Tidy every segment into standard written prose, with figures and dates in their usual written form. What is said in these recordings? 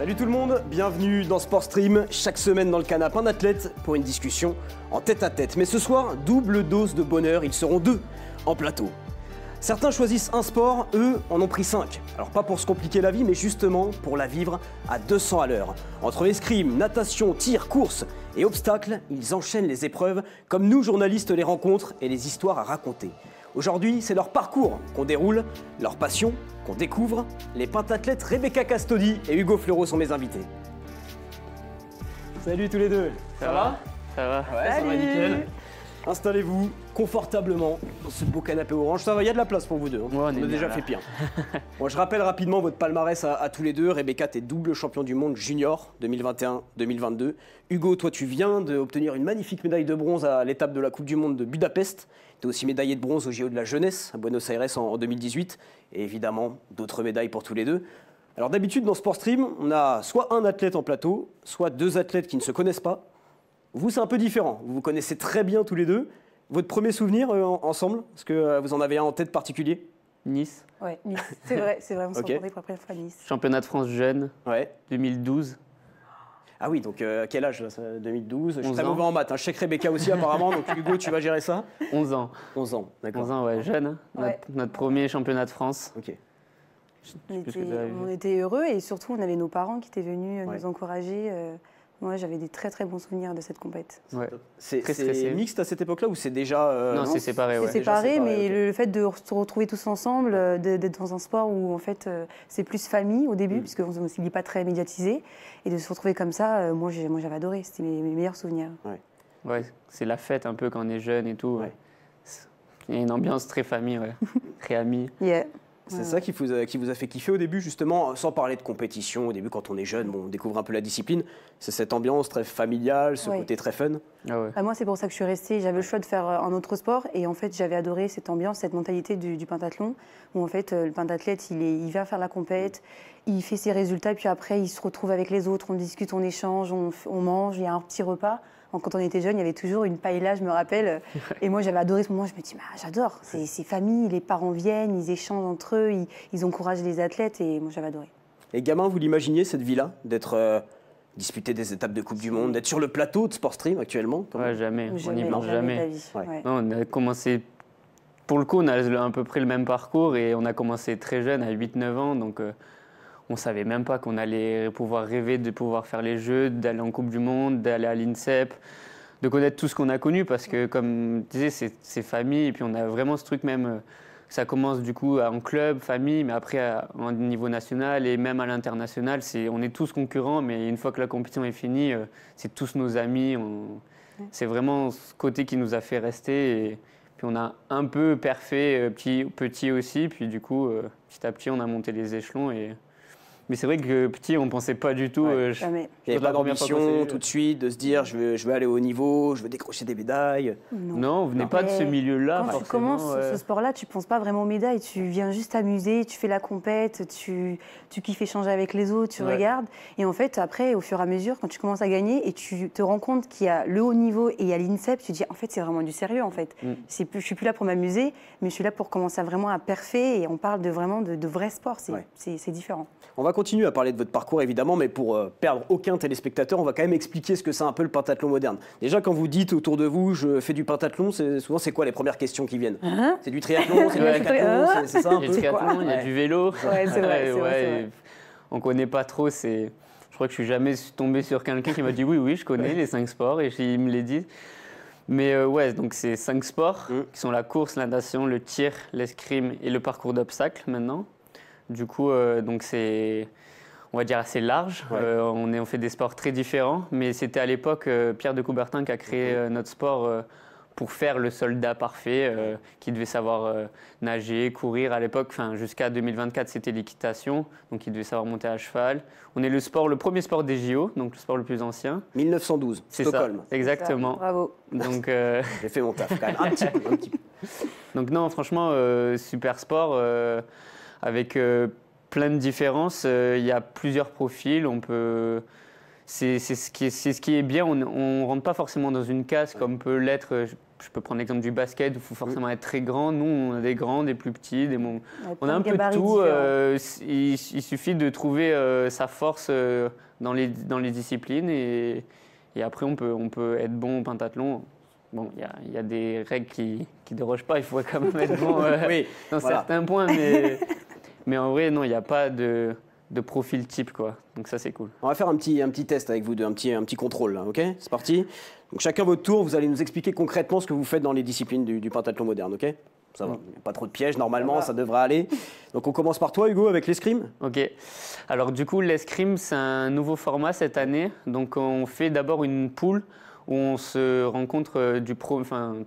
Salut tout le monde, bienvenue dans Sport Stream. Chaque semaine dans le canapé, un athlète pour une discussion en tête à tête. Mais ce soir, double dose de bonheur, ils seront deux en plateau. Certains choisissent un sport, eux en ont pris 5. Alors pas pour se compliquer la vie, mais justement pour la vivre à 200 à l'heure. Entre escrime, natation, tir, course et obstacles, ils enchaînent les épreuves comme nous journalistes les rencontres et les histoires à raconter. Aujourd'hui, c'est leur parcours qu'on déroule, leur passion qu'on découvre. Les pentathlètes Rebecca Castodi et Hugo Fleureau sont mes invités. Salut tous les deux. Ça va? Ça va. Ouais, ça va nickel. Installez-vous confortablement dans ce beau canapé orange. Ça va, il y a de la place pour vous deux. Hein. Ouais, on a déjà fait pire. Bon, je rappelle rapidement votre palmarès à tous les deux. Rebecca, tu es double champion du monde junior 2021-2022. Hugo, toi, tu viens d'obtenir une magnifique médaille de bronze à l'étape de la Coupe du Monde de Budapest. Tu es aussi médaillé de bronze au JO de la jeunesse à Buenos Aires en 2018. Et évidemment, d'autres médailles pour tous les deux. Alors d'habitude, dans Sport Stream, on a soit un athlète en plateau, soit deux athlètes qui ne se connaissent pas. Vous, c'est un peu différent. Vous vous connaissez très bien tous les deux. Votre premier souvenir ensemble, est-ce que vous en avez un en tête particulier? Nice. Ouais, Nice. C'est vrai, on s'est rencontrés pour la première fois à Nice. Championnat de France jeune, Ouais. 2012. Ah oui, donc à quel âge là, 2012? Je suis 11 très ans. mauvais en maths. Je sais que Rebecca aussi apparemment, donc Hugo, tu vas gérer ça? 11 ans. 11 ans, d'accord. 11 ans, ouais, jeune. Hein. Ouais. Notre premier championnat de France. Ok. On était heureux et surtout on avait nos parents qui étaient venus Ouais. nous encourager. Moi j'avais des très très bons souvenirs de cette compète. Ouais. C'est Très stressé. mixte à cette époque-là ou c'est déjà... Non, c'est séparé, C'est ouais. séparé, mais ok. le fait de se retrouver tous ensemble, d'être dans un sport où en fait c'est plus famille au début, puisque il n'est pas très médiatisé, et de se retrouver comme ça, moi j'avais adoré, c'était mes meilleurs souvenirs. Ouais, c'est la fête un peu quand on est jeune et tout. Ouais. Il y a une ambiance très famille, ouais. Très amie. Yeah. C'est ça qui vous a fait kiffer au début, justement, sans parler de compétition. Au début, quand on est jeune, bon, on découvre un peu la discipline. C'est cette ambiance très familiale, ce Ouais. côté très fun. Ah ouais. Ah, moi, c'est pour ça que je suis restée. J'avais le choix de faire un autre sport et en fait, j'avais adoré cette ambiance, cette mentalité du pentathlon où en fait, le pentathlète, il va faire la compète, il fait ses résultats, puis après, il se retrouve avec les autres, on discute, on échange, on mange, il y a un petit repas. Quand on était jeune, il y avait toujours une paella, je me rappelle. Et moi, j'avais adoré ce moment. Je me dis, j'adore. C'est famille, les parents viennent, ils échangent entre eux, ils encouragent les athlètes et moi, j'avais adoré. Et gamin, vous l'imaginiez, cette vie-là, d'être disputer des étapes de Coupe du Monde, d'être sur le plateau de Sport Stream actuellement? Ouais, jamais. On n'y pense de jamais. la vie. Ouais. Ouais. Non, on a commencé. Pour le coup, on a à peu près le même parcours et on a commencé très jeune, à 8-9 ans. Donc, on ne savait même pas qu'on allait pouvoir rêver de pouvoir faire les Jeux, d'aller en Coupe du Monde, d'aller à l'INSEP, de connaître tout ce qu'on a connu. Parce que, comme je disais, c'est famille. Et puis, on a vraiment ce truc même. Ça commence du coup en club, famille, mais après au niveau national et même à l'international. On est tous concurrents, mais une fois que la compétition est finie, c'est tous nos amis. C'est vraiment ce côté qui nous a fait rester. Et puis on a un peu perfait petit aussi. Puis du coup, petit à petit, on a monté les échelons. Mais c'est vrai que petit, on ne pensait pas du tout. Ouais. Jamais. Il n'y avait pas d'ambition tout de suite de se dire je veux aller au haut niveau, je veux décrocher des médailles. Non, on venait pas de ce Mais milieu-là. Quand tu commences ce sport-là, tu ne penses pas vraiment aux médailles. Tu viens juste t'amuser, tu fais la compète, tu kiffes échanger avec les autres, tu regardes. Et en fait, après, au fur et à mesure, quand tu commences à gagner et tu te rends compte qu'il y a le haut niveau et il y a l'INSEP, tu te dis en fait, c'est vraiment du sérieux. En fait. Je ne suis plus là pour m'amuser, mais je suis là pour commencer vraiment à perfer. Et on parle vraiment de vrai sport. C'est différent. On va continuer à parler de votre parcours évidemment, mais pour perdre aucun téléspectateur, on va quand même expliquer ce que c'est un peu le pentathlon moderne. Déjà, quand vous dites autour de vous, je fais du pentathlon, souvent c'est quoi les premières questions qui viennent? C'est du triathlon, c'est du décathlon, c'est ça un peu? Il y a du triathlon, il y a du vélo. Ouais, c'est vrai. On ne connaît pas trop. Je crois que je ne suis jamais tombé sur quelqu'un qui m'a dit oui, je connais les 5 sports et il me les dit. Mais ouais, donc c'est 5 sports qui sont la course, la natation, le tir, l'escrime et le parcours d'obstacles maintenant. Du coup, donc c'est, on va dire, assez large. Ouais. On fait des sports très différents, mais c'était à l'époque Pierre de Coubertin qui a créé notre sport pour faire le soldat parfait, qui devait savoir nager, courir. À l'époque, jusqu'à 2024, c'était l'équitation, donc il devait savoir monter à cheval. On est le premier sport des JO, donc le sport le plus ancien. 1912, C'est Stockholm. ça, exactement. Bravo. Donc, J'ai fait mon taf quand même, un petit peu. donc non, franchement, super sport. Avec plein de différences, il y a plusieurs profils. C'est ce qui est bien. On ne rentre pas forcément dans une case comme peut l'être je peux prendre l'exemple du basket, où il faut forcément être très grand. Nous, on a des grands, des plus petits, on a un peu de tout. Il suffit de trouver sa force dans les disciplines et après, on peut être bon au pentathlon. Bon, il y a des règles qui ne dérogent pas, il faut quand même être bon dans certains points, mais en vrai, non, il n'y a pas de profil type, quoi. Donc ça, c'est cool. On va faire un petit test avec vous deux, un petit contrôle, là, ok? C'est parti. Donc chacun votre tour, vous allez nous expliquer concrètement ce que vous faites dans les disciplines du pentathlon moderne, ok? Ça va, il n'y a pas trop de pièges, normalement, ça devrait aller. Donc on commence par toi, Hugo, avec l'escrime. Ok. Alors du coup, l'escrime, c'est un nouveau format cette année. Donc on fait d'abord une poule où on se rencontre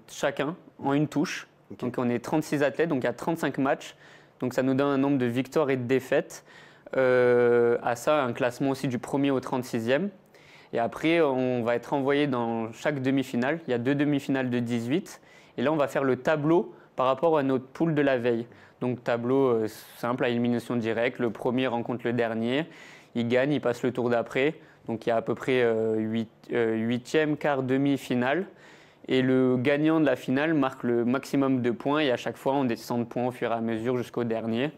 chacun en une touche. Okay. Donc on est 36 athlètes, donc il y a 35 matchs. Donc ça nous donne un nombre de victoires et de défaites. À ça, un classement aussi du 1er au 36e. Et après, on va être envoyé dans chaque demi-finale. Il y a 2 demi-finales de 18. Et là, on va faire le tableau par rapport à notre poule de la veille. Donc tableau simple à élimination directe. Le premier rencontre le dernier. Il gagne, il passe le tour d'après. Donc il y a à peu près 8e, quart, demi-finale. Et le gagnant de la finale marque le maximum de points. Et à chaque fois, on descend de points au fur et à mesure jusqu'au dernier.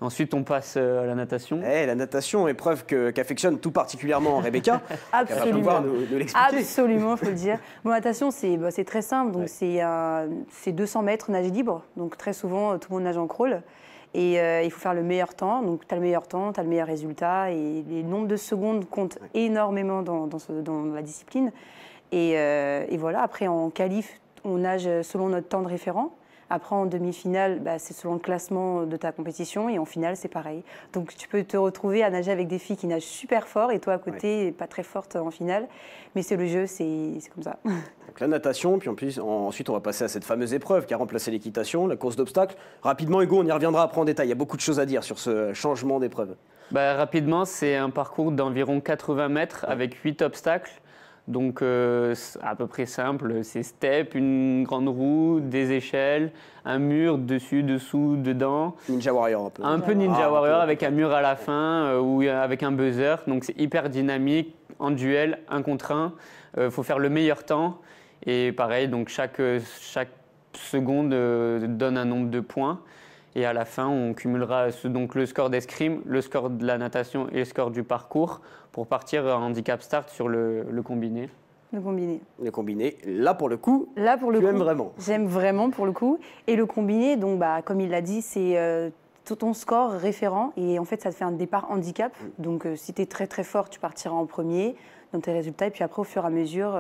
Ensuite, on passe à la natation. La natation, épreuve qu'affectionne tout particulièrement Rebecca. Absolument. Elle va pouvoir nous l'expliquer. Absolument, il faut le dire. Bon, la natation, c'est très simple. Donc, c'est 200 mètres nage libre. Donc, très souvent, tout le monde nage en crawl. Et il faut faire le meilleur temps. Donc, tu as le meilleur temps, tu as le meilleur résultat. Et les nombres de secondes comptent énormément dans la discipline. Et voilà, après, en qualif, on nage selon notre temps de référent. Après, en demi-finale, c'est selon le classement de ta compétition. Et en finale, c'est pareil. Donc, tu peux te retrouver à nager avec des filles qui nagent super fort et toi, à côté, pas très forte en finale. Mais c'est le jeu, c'est comme ça. Donc, la natation, puis ensuite, on va passer à cette fameuse épreuve qui a remplacé l'équitation, la course d'obstacles. Rapidement, Hugo, on y reviendra après en détail. Il y a beaucoup de choses à dire sur ce changement d'épreuve. Rapidement, c'est un parcours d'environ 80 mètres avec 8 obstacles. Donc, à peu près simple, c'est step, une grande roue, des échelles, un mur, dessus, dessous, dedans. Ninja Warrior un peu. Un peu Ninja Warrior avec un mur à la fin ou avec un buzzer. Donc, c'est hyper dynamique, en duel, 1 contre 1. Faut faire le meilleur temps. Et pareil, donc chaque seconde donne un nombre de points. Et à la fin, on cumulera donc le score d'escrime, le score de la natation et le score du parcours pour partir en handicap start sur le combiné. Le combiné. Le combiné. Là, pour le coup, tu aimes vraiment. J'aime vraiment pour le coup. Et le combiné, donc, comme il l'a dit, c'est ton score référent. Et en fait, ça te fait un départ handicap. Donc, si tu es très très fort, tu partiras en premier dans tes résultats. Et puis après, au fur et à mesure,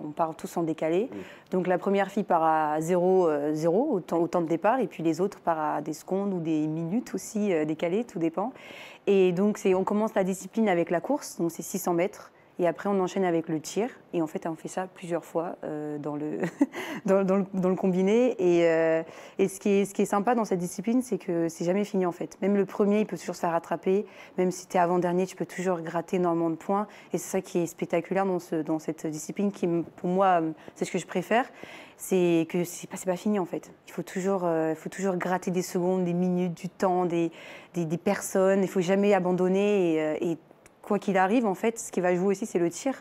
on part tous en décalé. Donc, la première fille part à 0 au temps de départ. Et puis les autres partent à des secondes ou des minutes aussi décalées, tout dépend. Et donc, on commence la discipline avec la course. Donc, c'est 600 mètres. Et après, on enchaîne avec le tir. Et en fait, on fait ça plusieurs fois dans le combiné. Et ce qui est sympa dans cette discipline, c'est que c'est jamais fini, en fait. Même le premier, il peut toujours se faire rattraper. Même si tu es avant-dernier, tu peux toujours gratter énormément de points. Et c'est ça qui est spectaculaire dans cette discipline, qui, pour moi, c'est ce que je préfère. C'est que c'est pas fini, en fait. Il faut toujours gratter des secondes, des minutes, du temps, des personnes. Il ne faut jamais abandonner. Et quoi qu'il arrive, en fait, ce qui va jouer aussi, c'est le tir.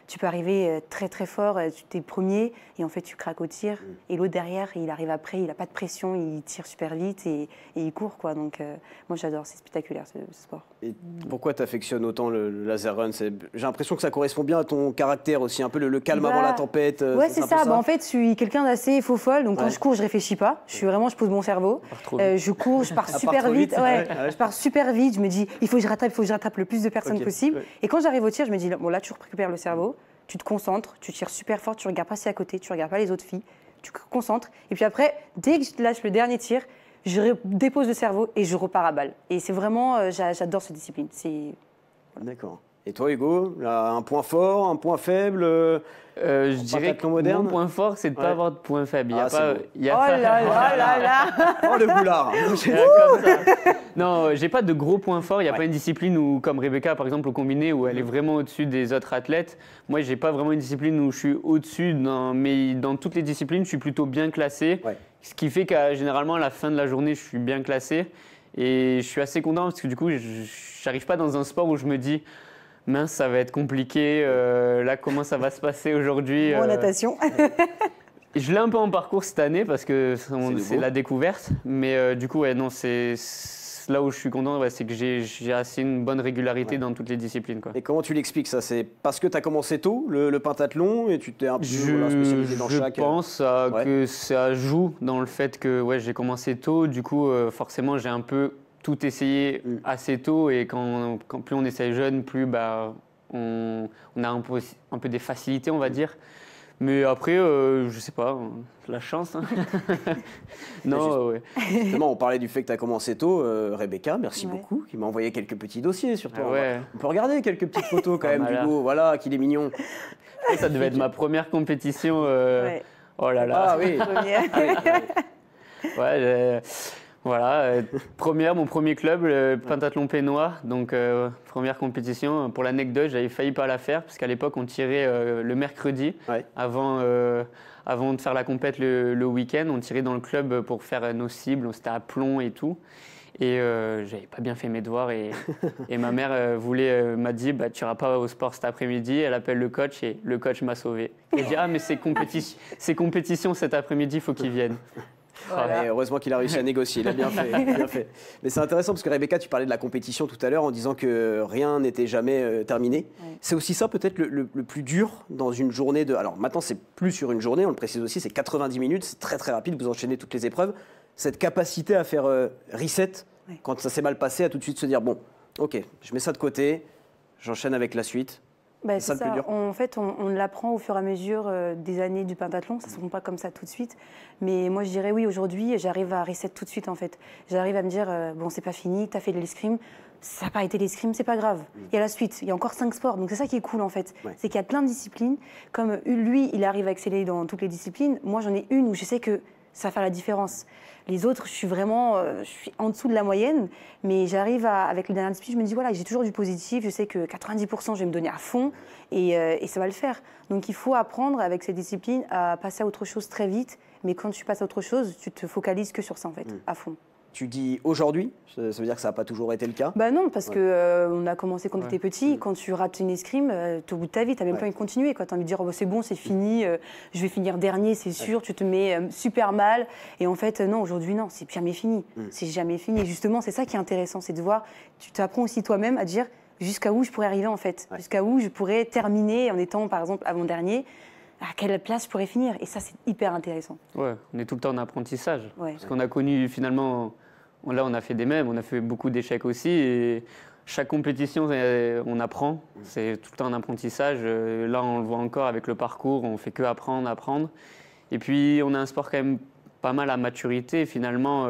Tu peux arriver très très fort, tu es premier et en fait tu craques au tir. Et l'autre derrière, il arrive après, il n'a pas de pression, il tire super vite et il court, quoi. Donc moi j'adore, c'est spectaculaire ce sport. Et pourquoi tu affectionnes autant le laser run? J'ai l'impression que ça correspond bien à ton caractère aussi, un peu le calme avant la tempête. Ouais, c'est ça. En fait, je suis quelqu'un d'assez faux folle, donc quand je cours, je réfléchis pas. Je pose mon cerveau. Je cours, je pars super vite. Je pars super vite. Je me dis, il faut que je rattrape le plus de personnes possible. Et quand j'arrive au tir, je me dis, bon là, tu récupères le cerveau. Tu te concentres, tu tires super fort, tu ne regardes pas si à côté, tu ne regardes pas les autres filles, tu te concentres. Et puis après, dès que je lâche le dernier tir, je dépose le cerveau et je repars à balle. Et c'est vraiment, j'adore cette discipline. D'accord. Et toi, Hugo, là, un point fort, un point faible je dirais que mon point fort, c'est de ne pas avoir de point faible. Oh là là. Oh, le boulard. Non, j'ai pas de gros points forts. Il n'y a pas une discipline où, comme Rebecca, par exemple, au combiné, où elle est vraiment au-dessus des autres athlètes. Moi, j'ai pas vraiment une discipline où je suis au-dessus, mais dans toutes les disciplines, je suis plutôt bien classé. Ouais. Ce qui fait qu'à généralement, à la fin de la journée, je suis bien classé. Et je suis assez content parce que du coup, je n'arrive pas dans un sport où je me dis mince, ça va être compliqué. Là, comment ça va se passer aujourd'hui En natation. Je l'ai un peu en parcours cette année parce que c'est la découverte. Mais du coup, ouais, non, c'est là où je suis content, ouais, c'est que j'ai assez une bonne régularité dans toutes les disciplines, quoi. Et comment tu l'expliques ça? C'est parce que tu as commencé tôt le pentathlon et tu t'es un peu spécialisé dans chaque... Je pense que ça joue dans le fait que ouais, j'ai commencé tôt. Du coup, forcément, j'ai un peu tout essayé assez tôt. Et quand plus on essaye jeune, plus on a un peu des facilités, on va dire. Mais après, je sais pas, la chance. Hein. Non, ouais. Justement, on parlait du fait que tu as commencé tôt. Rebecca, merci beaucoup, qui m'a envoyé quelques petits dossiers sur toi. Ouais. On peut regarder quelques petites photos quand même d'Hugo. Voilà, qu'il est mignon. Ça devait être ma première compétition. Oh là là. Ah oui. Ouais, voilà, mon premier club, le pentathlon pénois, donc première compétition. Pour l'anecdote, j'avais failli pas la faire parce qu'à l'époque on tirait le mercredi avant de faire la compète le week-end. On tirait dans le club pour faire nos cibles, c'était à plomb et tout. Et j'avais pas bien fait mes devoirs et ma mère m'a dit tu iras pas au sport cet après-midi. Elle appelle le coach et le coach m'a sauvé. Elle dit mais c'est compétition cet après-midi, il faut qu'il vienne. Voilà. Et heureusement qu'il a réussi à négocier, il a bien fait. Bien fait. Mais c'est intéressant parce que Rebecca, tu parlais de la compétition tout à l'heure en disant que rien n'était jamais terminé. Ouais. C'est aussi ça peut-être le plus dur dans une journée de... Alors maintenant c'est plus sur une journée, on le précise aussi, c'est 90 minutes, c'est très très rapide, vous enchaînez toutes les épreuves. Cette capacité à faire reset quand ça s'est mal passé, à tout de suite se dire bon, ok, je mets ça de côté, j'enchaîne avec la suite. C'est ça le plus dur. En fait, on l'apprend au fur et à mesure des années du pentathlon. Ça ne se font pas comme ça tout de suite. Mais moi, je dirais oui, aujourd'hui, j'arrive à reset tout de suite, en fait. J'arrive à me dire, bon, c'est pas fini, tu as fait de l'escrime. Ça n'a pas été l'escrime, c'est pas grave. Il y a la suite, il y a encore 5 sports. Donc, c'est ça qui est cool, en fait. Ouais. C'est qu'il y a plein de disciplines. Comme lui, il arrive à exceller dans toutes les disciplines. Moi, j'en ai une où je sais que ça va faire la différence. Les autres, je suis en dessous de la moyenne, mais j'arrive avec les dernières disciplines, je me dis voilà, j'ai toujours du positif, je sais que 90% je vais me donner à fond et ça va le faire. Donc il faut apprendre avec ces disciplines à passer à autre chose très vite, mais quand tu passes à autre chose, tu te focalises que sur ça en fait, à fond. Tu dis aujourd'hui, ça veut dire que ça n'a pas toujours été le cas? Non, parce que on a commencé quand tu étais petit. Quand tu rates une escrime, tu es au bout de ta vie, tu n'as même pas envie de continuer. Tu as envie de dire c'est bon, c'est fini, je vais finir dernier, c'est sûr, tu te mets super mal. Et en fait, non, aujourd'hui, non, c'est jamais fini. C'est jamais fini. Et justement, c'est ça qui est intéressant, c'est de voir, tu t'apprends aussi toi-même à dire jusqu'à où je pourrais arriver en fait, jusqu'à où je pourrais terminer en étant par exemple avant-dernier. À quelle place je pourrais finir? Et ça, c'est hyper intéressant. Ouais, on est tout le temps en apprentissage. Parce qu'on a connu finalement... Là, on a fait des mêmes, on a fait beaucoup d'échecs aussi. Et chaque compétition, on apprend. C'est tout le temps un apprentissage. Là, on le voit encore avec le parcours. On ne fait que apprendre. Et puis, on a un sport quand même pas mal à maturité. Finalement,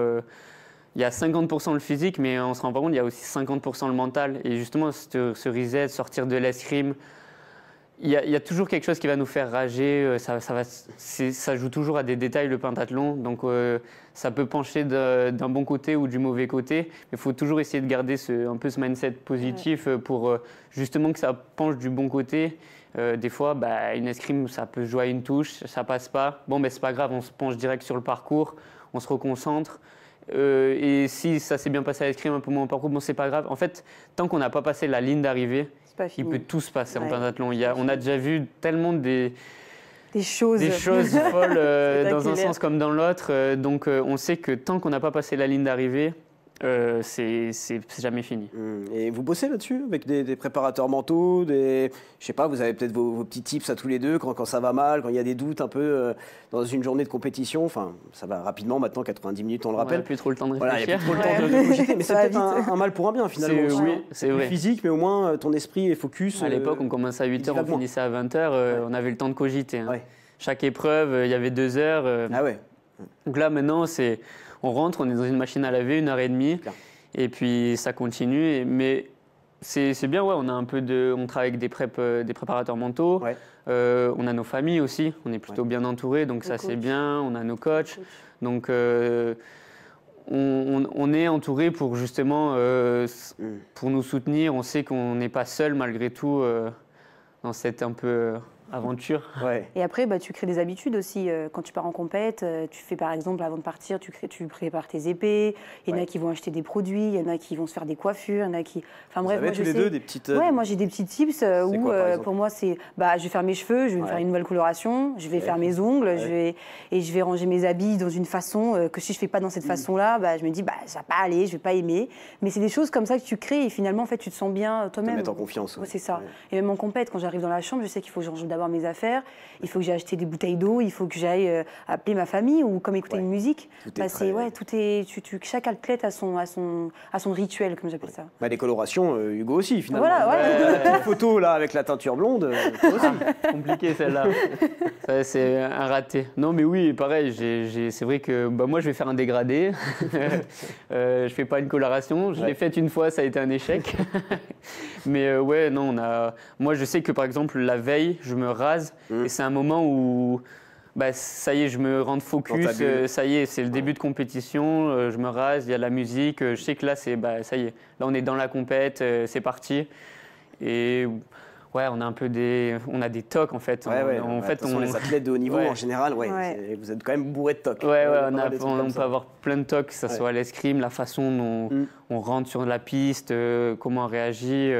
il y a 50% le physique, mais on se rend pas compte, il y a aussi 50% le mental. Et justement, ce reset, sortir de l'escrime, il y a toujours quelque chose qui va nous faire rager. Ça joue toujours à des détails, le pentathlon. Donc, ça peut pencher d'un bon côté ou du mauvais côté. Mais il faut toujours essayer de garder un peu ce mindset positif pour justement que ça penche du bon côté. Des fois, une escrime, ça peut se jouer à une touche, ça passe pas. Bon, c'est pas grave, on se penche direct sur le parcours, on se reconcentre. Et si ça s'est bien passé à l'escrime, un peu moins au parcours, c'est pas grave. En fait, tant qu'on n'a pas passé la ligne d'arrivée, il peut tout se passer en pentathlon. On a déjà vu tellement des choses folles dans un sens comme dans l'autre. Donc on sait que tant qu'on n'a pas passé la ligne d'arrivée, c'est jamais fini. Et vous bossez là-dessus avec des préparateurs mentaux, je sais pas, vous avez peut-être vos petits tips à tous les deux quand ça va mal, quand il y a des doutes un peu dans une journée de compétition. Enfin, ça va rapidement maintenant, 90 minutes, on le rappelle. On n'a plus trop le temps de réfléchir. Il n'y a plus trop le temps de cogiter, mais c'est peut-être un mal pour un bien finalement. Oui, c'est vrai. Physique, mais au moins ton esprit est focus. À l'époque, on commençait à 8h, on finissait à 20h, on avait le temps de cogiter. Chaque épreuve, il y avait 2 heures. Donc là, maintenant, on rentre, on est dans une machine à laver, 1h30, et puis ça continue. Mais c'est bien, on a un peu on travaille avec des préparateurs mentaux. On a nos familles aussi, on est plutôt bien entourés, donc ça c'est bien. On a nos coachs, donc on est entouré pour justement pour nous soutenir. On sait qu'on n'est pas seul malgré tout dans cette un peu aventure. Ouais. Et après, tu crées des habitudes aussi. Quand tu pars en compète, tu fais par exemple, avant de partir, tu prépares tes épées. Il y en a qui vont acheter des produits, il y en a qui vont se faire des coiffures, il y en a qui... Enfin bref, moi tous les deux des petites... Ouais, moi j'ai des petits tips où quoi, pour moi c'est... je vais faire mes cheveux, je vais me faire une nouvelle coloration, je vais faire mes ongles, je vais ranger mes habits dans une façon que si je ne fais pas dans cette façon-là, je me dis, ça va pas aller, je ne vais pas aimer. Mais c'est des choses comme ça que tu crées et finalement, en fait, tu te sens bien toi-même. Te mettre en confiance. Ouais, c'est ça. Et même en compète, quand j'arrive dans la chambre, je sais qu'il faut que je range d'abord mes affaires, il faut que j'ai acheté des bouteilles d'eau, il faut que j'aille appeler ma famille ou comme écouter une musique. Chaque athlète a son rituel, comme j'appelle ça. Les colorations, Hugo aussi, finalement. Voilà, la photo là avec la teinture blonde, toi aussi. Compliqué celle-là. Ça, c'est un raté. Non, mais oui, pareil, c'est vrai que moi, je vais faire un dégradé. Je fais pas une coloration. Je l'ai faite une fois, ça a été un échec. Mais moi, je sais que par exemple, la veille, je me rase et c'est un moment où ça y est, je me rends focus. Ça y est, c'est le début de compétition. Je me rase, il y a la musique. Je sais que là, ça y est. Là, on est dans la compète, c'est parti. Et on a un peu on a des tocs en fait. Les athlètes de haut niveau en général, vous êtes quand même bourré de tocs. On peut avoir plein de tocs, que ce soit l'escrime, la façon dont on rentre sur la piste, comment on réagit.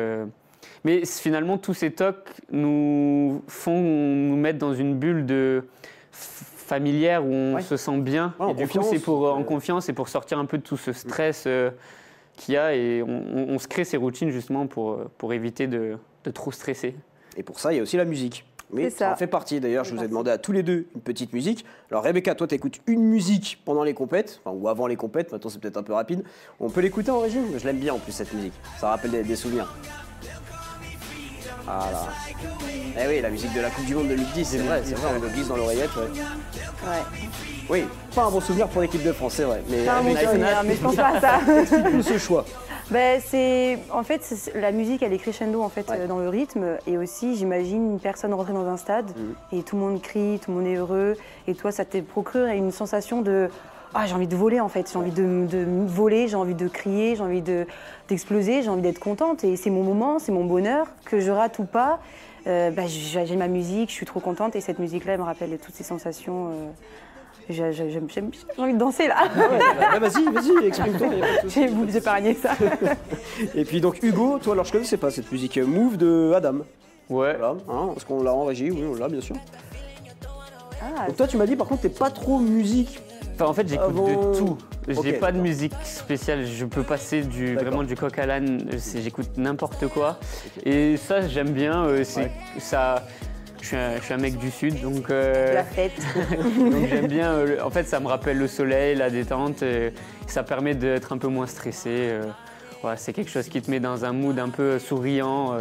Mais finalement, tous ces tocs nous font nous mettre dans une bulle familière où on se sent bien. Et du coup, c'est en confiance et pour sortir un peu de tout ce stress qu'il y a. Et on se crée ces routines justement pour éviter de trop stresser. Et pour ça, il y a aussi la musique. Oui, ça en fait partie. D'ailleurs, je vous ai demandé à tous les deux une petite musique. Alors, Rebecca, toi, tu écoutes une musique pendant les compètes, ou avant les compètes. Maintenant, c'est peut-être un peu rapide. On peut l'écouter en régie? Je l'aime bien en plus, cette musique. Ça rappelle des souvenirs. Voilà. Eh oui, la musique de la Coupe du Monde 2010, c'est vrai, on le glisse dans l'oreillette. Oui, pas un bon souvenir pour l'équipe de France, c'est vrai. Mais je pense pas à ça. Explique-nous ce choix. En fait, la musique, elle est crescendo en fait, dans le rythme. Et aussi, j'imagine une personne rentrer dans un stade et tout le monde crie, tout le monde est heureux. Et toi, ça te procure une sensation de... j'ai envie de voler en fait, j'ai envie de voler, j'ai envie de crier, j'ai envie d'exploser, j'ai envie d'être contente. Et c'est mon moment, c'est mon bonheur, que je rate ou pas. J'ai ma musique, je suis trop contente. Et cette musique-là, elle me rappelle toutes ces sensations... J'ai envie de danser là. Vas-y, exprime-toi. J'ai voulu épargner ça. Et puis donc Hugo, toi alors je connaissais pas cette musique Move de Adam. Ouais. Voilà, est-ce qu'on l'a en régie? Oui, on l'a bien sûr. Donc toi tu m'as dit par contre t'es pas trop musique. En fait j'écoute de tout. J'ai pas de musique spéciale, je peux passer vraiment du coq à l'âne, j'écoute n'importe quoi. Et ça j'aime bien, ça. Je suis un mec du Sud, donc... La fête. Donc j'aime bien, en fait ça me rappelle le soleil, la détente, ça permet d'être un peu moins stressé. C'est quelque chose qui te met dans un mood un peu souriant.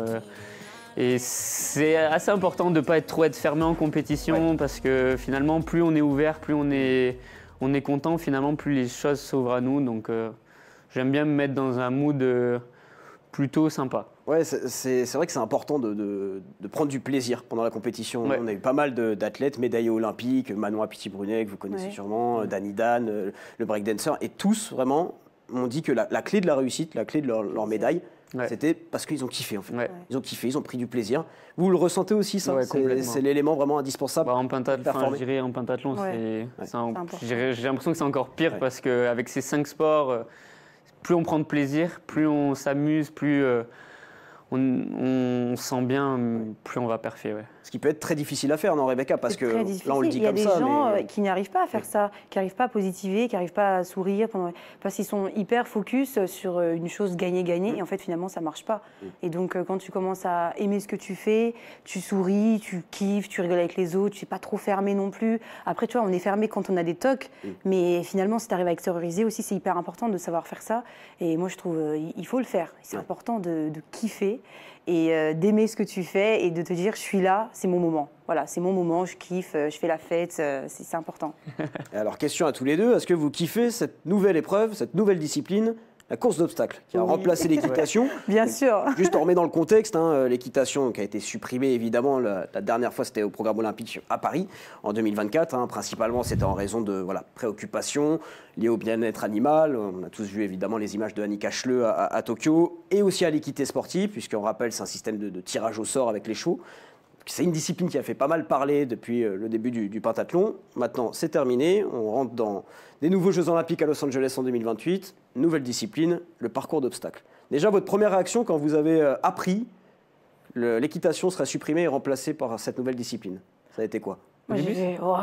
Et c'est assez important de ne pas trop être fermé en compétition parce que finalement plus on est ouvert, plus on est content, finalement plus les choses s'ouvrent à nous. Donc j'aime bien me mettre dans un mood plutôt sympa. Ouais, c'est vrai que c'est important de prendre du plaisir pendant la compétition. Ouais. On a eu pas mal d'athlètes médaillés olympiques, Manon Apiti-Brunet, que vous connaissez sûrement, Danny Dan, le breakdancer, et tous vraiment m'ont dit que la clé de la réussite, la clé de leur médaille, c'était parce qu'ils ont kiffé en fait. Ouais. Ils ont kiffé, ils ont pris du plaisir. Vous le ressentez aussi ça? C'est l'élément vraiment indispensable. En pentathlon, j'ai l'impression que c'est encore pire parce qu'avec ces 5 sports, plus on prend de plaisir, plus on s'amuse, plus on sent bien, plus on va perfer. Ouais. Ce qui peut être très difficile à faire, non Rebecca? Parce que là on le dit comme ça. Il y a des gens qui n'arrivent pas à faire ça, qui n'arrivent pas à positiver, qui n'arrivent pas à sourire, parce qu'ils sont hyper focus sur une chose gagner, et en fait finalement ça ne marche pas. Et donc quand tu commences à aimer ce que tu fais, tu souris, tu kiffes, tu rigoles avec les autres, tu n'es pas trop fermé non plus. Après tu vois, on est fermé quand on a des tocs, mais finalement si tu arrives à extérioriser aussi, c'est hyper important de savoir faire ça. Et moi je trouve il faut le faire. C'est important de kiffer et d'aimer ce que tu fais et de te dire je suis là, c'est mon moment. Voilà, c'est mon moment, je kiffe, je fais la fête, c'est important. Alors question à tous les deux, est-ce que vous kiffez cette nouvelle épreuve, cette nouvelle discipline, la course d'obstacles, qui a remplacé l'équitation? Bien sûr. Juste on remet dans le contexte, l'équitation qui a été supprimée évidemment, la dernière fois c'était au programme olympique à Paris en 2024, principalement c'était en raison de préoccupations liées au bien-être animal. On a tous vu évidemment les images de Annick Ashleu à Tokyo, et aussi à l'équité sportive, puisqu'on rappelle c'est un système de tirage au sort avec les chevaux. C'est une discipline qui a fait pas mal parler depuis le début du pentathlon. Maintenant, c'est terminé. On rentre dans des nouveaux Jeux Olympiques à Los Angeles en 2028. Nouvelle discipline, le parcours d'obstacles. Déjà, votre première réaction quand vous avez appris l'équitation sera supprimée et remplacée par cette nouvelle discipline, ça a été quoi? Moi, j'ai fait, waouh.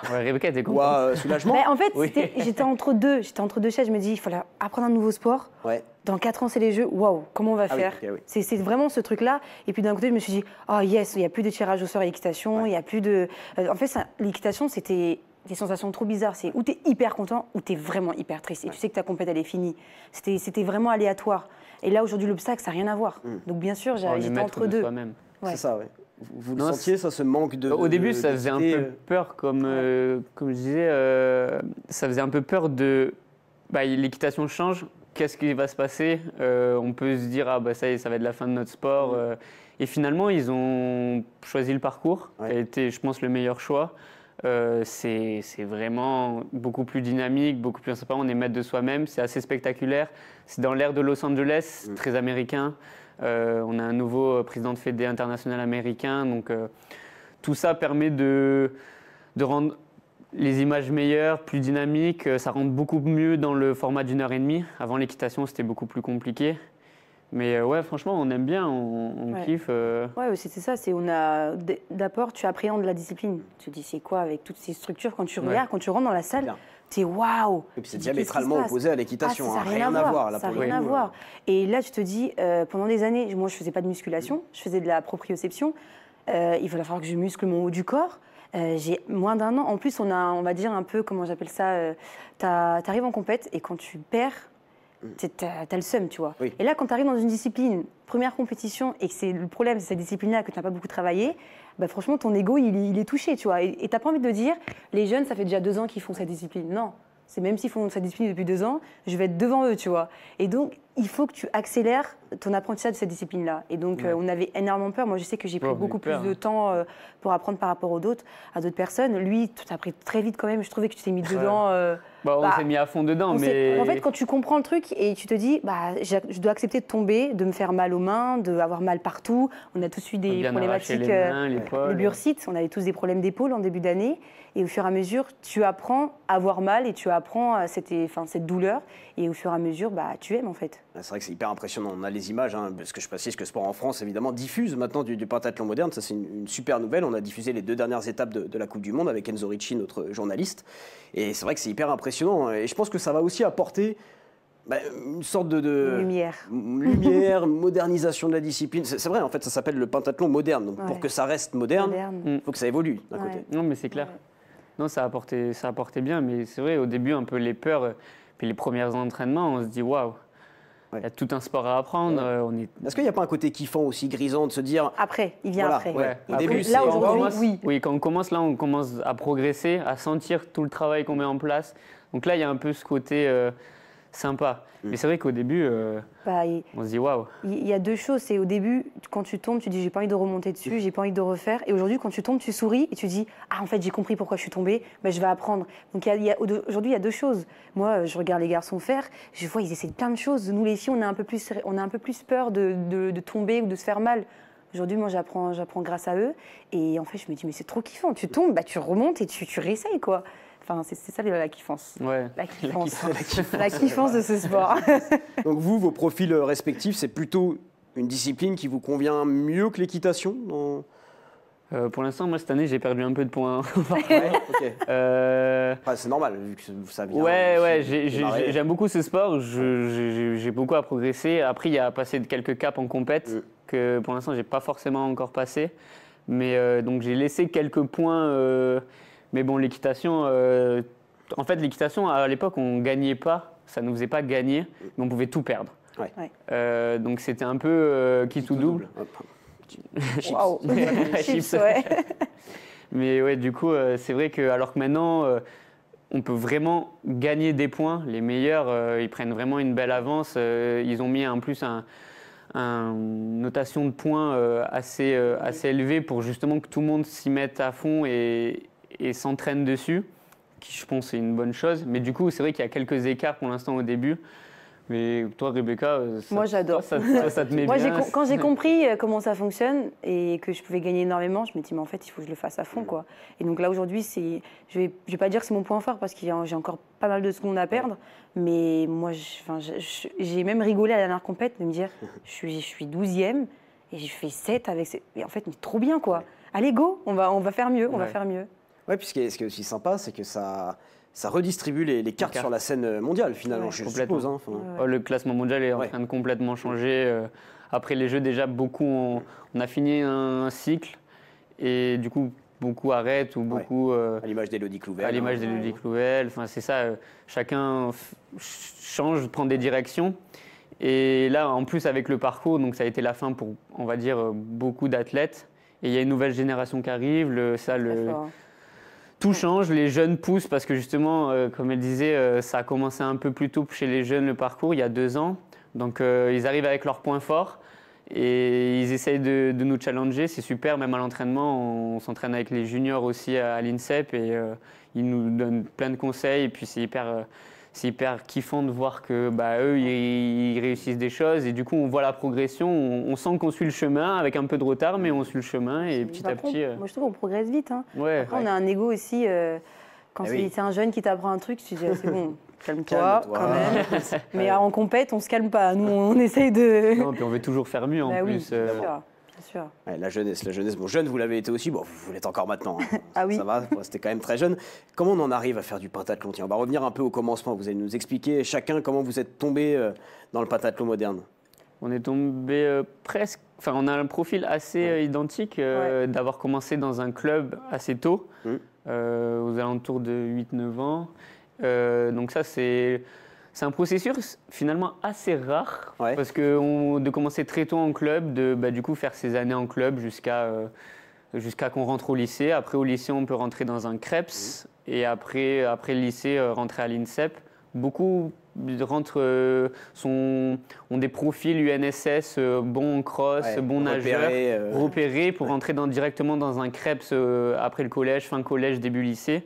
Ouais, Rebecca était contente. Soulagement. En fait, j'étais entre deux. J'étais entre deux chaises. Je me dis, il fallait apprendre un nouveau sport. Ouais. Dans 4 ans, c'est les Jeux. Waouh, comment on va faire? Oui, oui. C'est vraiment ce truc-là. Et puis d'un côté, je me suis dit, oh yes, il n'y a plus de tirage au sort à l'équitation. Il y a plus de. En fait, l'équitation, c'était des sensations trop bizarres. C'est où tu es hyper content, ou tu es vraiment hyper triste. Et tu sais que ta compète, elle est finie. C'était vraiment aléatoire. Et là, aujourd'hui, l'obstacle, ça n'a rien à voir. Donc bien sûr, j'étais entre deux. Ouais. C'est ça, ouais. Vous le sentiez, ça, ce manque de... Au début, ça faisait un peu peur, comme je disais, ça faisait un peu peur de... l'équitation change, qu'est-ce qui va se passer? On peut se dire, ah ça y est, ça va être la fin de notre sport. Et finalement, ils ont choisi le parcours, qui a été, je pense, le meilleur choix. C'est vraiment beaucoup plus dynamique, beaucoup plus sympa, on est maître de soi-même, c'est assez spectaculaire. C'est dans l'ère de Los Angeles, très américain. On a un nouveau président de Fédé international américain, donc tout ça permet de rendre les images meilleures, plus dynamiques. Ça rentre beaucoup mieux dans le format d'1h30. Avant l'équitation, c'était beaucoup plus compliqué. Mais ouais, franchement, on aime bien, on kiffe. Ouais, c'était ça. D'abord, tu appréhendes la discipline. Tu te dis, c'est quoi avec toutes ces structures? Quand tu regardes, quand tu rentres dans la salle, tu es waouh. Et puis c'est diamétralement opposé à l'équitation. Ça n'a rien à voir. Ça n'a rien à voir. Et là, tu te dis, pendant des années, moi, je ne faisais pas de musculation, je faisais de la proprioception. Il va falloir que je muscle mon haut du corps. J'ai moins d'1 an. En plus, on va dire un peu, comment j'appelle ça, tu arrives en compète et quand tu perds, t'as le seum, tu vois. Oui. Et là, quand tu arrives dans une discipline, première compétition, et que c'est le problème, c'est cette discipline-là que tu n'as pas beaucoup travaillé, franchement, ton ego, il est touché, tu vois. Et tu n'as pas envie de dire, les jeunes, ça fait déjà 2 ans qu'ils font cette discipline. Non, c'est même s'ils font cette discipline depuis 2 ans, je vais être devant eux, tu vois. Et donc, il faut que tu accélères ton apprentissage de cette discipline-là. Et donc, on avait énormément peur. Moi, je sais que j'ai pris beaucoup plus de temps pour apprendre par rapport à d'autres personnes. Lui, tu as pris très vite quand même. Je trouvais que tu t'es mis dedans. On s'est mis à fond dedans. Mais... En fait, quand tu comprends le truc et tu te dis, je dois accepter de tomber, de me faire mal aux mains, d'avoir mal partout. On a tous eu des problématiques. Les bursites, on avait tous des problèmes d'épaule en début d'année. Et au fur et à mesure, tu apprends à avoir mal et tu apprends cette douleur. Et au fur et à mesure, tu aimes en fait. C'est vrai que c'est hyper impressionnant. On a les images, parce que je précise que Sport en France, évidemment, diffuse maintenant du pentathlon moderne. Ça, c'est une super nouvelle. On a diffusé les 2 dernières étapes de la Coupe du Monde avec Enzo Ricci, notre journaliste. Et c'est vrai que c'est hyper impressionnant. Et je pense que ça va aussi apporter une sorte de lumière, modernisation de la discipline. C'est vrai, en fait, ça s'appelle le pentathlon moderne. Donc pour que ça reste moderne, il faut que ça évolue d'un côté. Non, mais c'est clair. Non, ça apportait bien. Mais c'est vrai, au début, un peu les peurs, puis les premiers entraînements, on se dit waouh. Il y a tout un sport à apprendre. Est-ce qu'il n'y a pas un côté kiffant aussi, grisant, de se dire... Après, il vient après. Au début, là, aujourd'hui, oui, quand on commence à progresser, à sentir tout le travail qu'on met en place. Donc là, il y a un peu ce côté sympa. Mais c'est vrai qu'au début, on se dit waouh. Il y a 2 choses. C'est au début, quand tu tombes, tu dis j'ai pas envie de remonter dessus, j'ai pas envie de refaire. Et aujourd'hui, quand tu tombes, tu souris et tu dis en fait, j'ai compris pourquoi je suis tombée, je vais apprendre. Donc aujourd'hui, il y a 2 choses. Moi, je regarde les garçons faire, je vois, ils essaient plein de choses. Nous, les filles, on a un peu plus peur de tomber ou de se faire mal. Aujourd'hui, moi, j'apprends grâce à eux. Et en fait, je me dis mais c'est trop kiffant. Tu tombes, tu remontes et tu réessayes, quoi. Enfin, c'est ça la kiffance. Ouais. La kiffance de ce sport. Donc vous, vos profils respectifs, c'est plutôt une discipline qui vous convient mieux que l'équitation Pour l'instant, moi, cette année, j'ai perdu un peu de points. C'est normal, vu que ça vient... J'aime beaucoup ce sport. J'ai beaucoup à progresser. Après, il y a passé quelques caps en compète que pour l'instant, je n'ai pas forcément encore passé. Mais donc, j'ai laissé quelques points... Mais bon, l'équitation, en fait, l'équitation, à l'époque, on ne gagnait pas, ça ne nous faisait pas gagner, mais on pouvait tout perdre. Donc c'était un peu qui tout double. Chips. Wow. Chips, ouais. Mais ouais, du coup, c'est vrai que alors que maintenant, on peut vraiment gagner des points. Les meilleurs, ils prennent vraiment une belle avance. Ils ont mis en plus une notation de points assez élevée pour justement que tout le monde s'y mette à fond et s'entraîne dessus, qui je pense est une bonne chose. Mais du coup, c'est vrai qu'il y a quelques écarts pour l'instant au début. Mais toi, Rebecca, moi j'adore. Ça te met Moi, bien. quand j'ai compris comment ça fonctionne et que je pouvais gagner énormément, je me dis mais en fait il faut que je le fasse à fond quoi. Et donc là aujourd'hui je vais pas dire que c'est mon point fort parce que j'ai encore pas mal de secondes à perdre, mais moi j'ai même rigolé à la dernière compète de me dire je suis 12e et je fais 7 avec et en fait mais trop bien quoi. Allez go, on va faire mieux, on va faire mieux. Ouais, puis ce qui est aussi sympa, c'est que ça redistribue les cartes sur la scène mondiale, finalement, je suppose. Hein, le classement mondial est en train de complètement changer. Après les Jeux, déjà, beaucoup on a fini un cycle et du coup, beaucoup arrêtent ou beaucoup... à l'image d'Élodie Clouvel. À l'image d'Élodie Clouvel. Enfin, c'est ça, chacun change, prend des directions. Et là, en plus, avec le parcours, donc ça a été la fin pour, on va dire, beaucoup d'athlètes. Et il y a une nouvelle génération qui arrive. Tout change, les jeunes poussent parce que justement, comme elle disait, ça a commencé un peu plus tôt chez les jeunes le parcours, il y a 2 ans. Donc ils arrivent avec leurs points forts et ils essayent de nous challenger, c'est super. Même à l'entraînement, on s'entraîne avec les juniors aussi à l'INSEP et ils nous donnent plein de conseils. Et puis c'est hyper kiffant de voir que eux, ils réussissent des choses et du coup, on voit la progression. On sent qu'on suit le chemin avec un peu de retard, mais on suit le chemin et petit à petit... Moi, je trouve qu'on progresse vite. Hein. Ouais. Après, on a un ego aussi. Quand c'est un jeune qui t'apprend un truc, tu te dis c'est bon, calme-toi quand même. Mais en compète, on se calme pas. Nous, on essaye de... Non, puis on veut toujours faire mieux en plus. Oui, bien sûr. Ouais, la jeunesse. Bon, jeune, vous l'avez été aussi. Bon, vous l'êtes encore maintenant. Hein. Ah oui. Ça va, c'était quand même très jeune. Comment on en arrive à faire du pentathlon? Tiens, on va revenir un peu au commencement. Vous allez nous expliquer chacun comment vous êtes tombé dans le pentathlon moderne. On est tombé presque... Enfin, on a un profil assez identique d'avoir commencé dans un club assez tôt, aux alentours de 8-9 ans. Donc ça, c'est un processus finalement assez rare, parce que de commencer très tôt en club, du coup faire ses années en club jusqu'à qu'on rentre au lycée. Après, au lycée, on peut rentrer dans un CREPS, et après le lycée, rentrer à l'INSEP. Beaucoup ont des profils UNSS, bons en cross, bons nageurs, repérés pour rentrer directement dans un CREPS après le collège, fin collège, début lycée.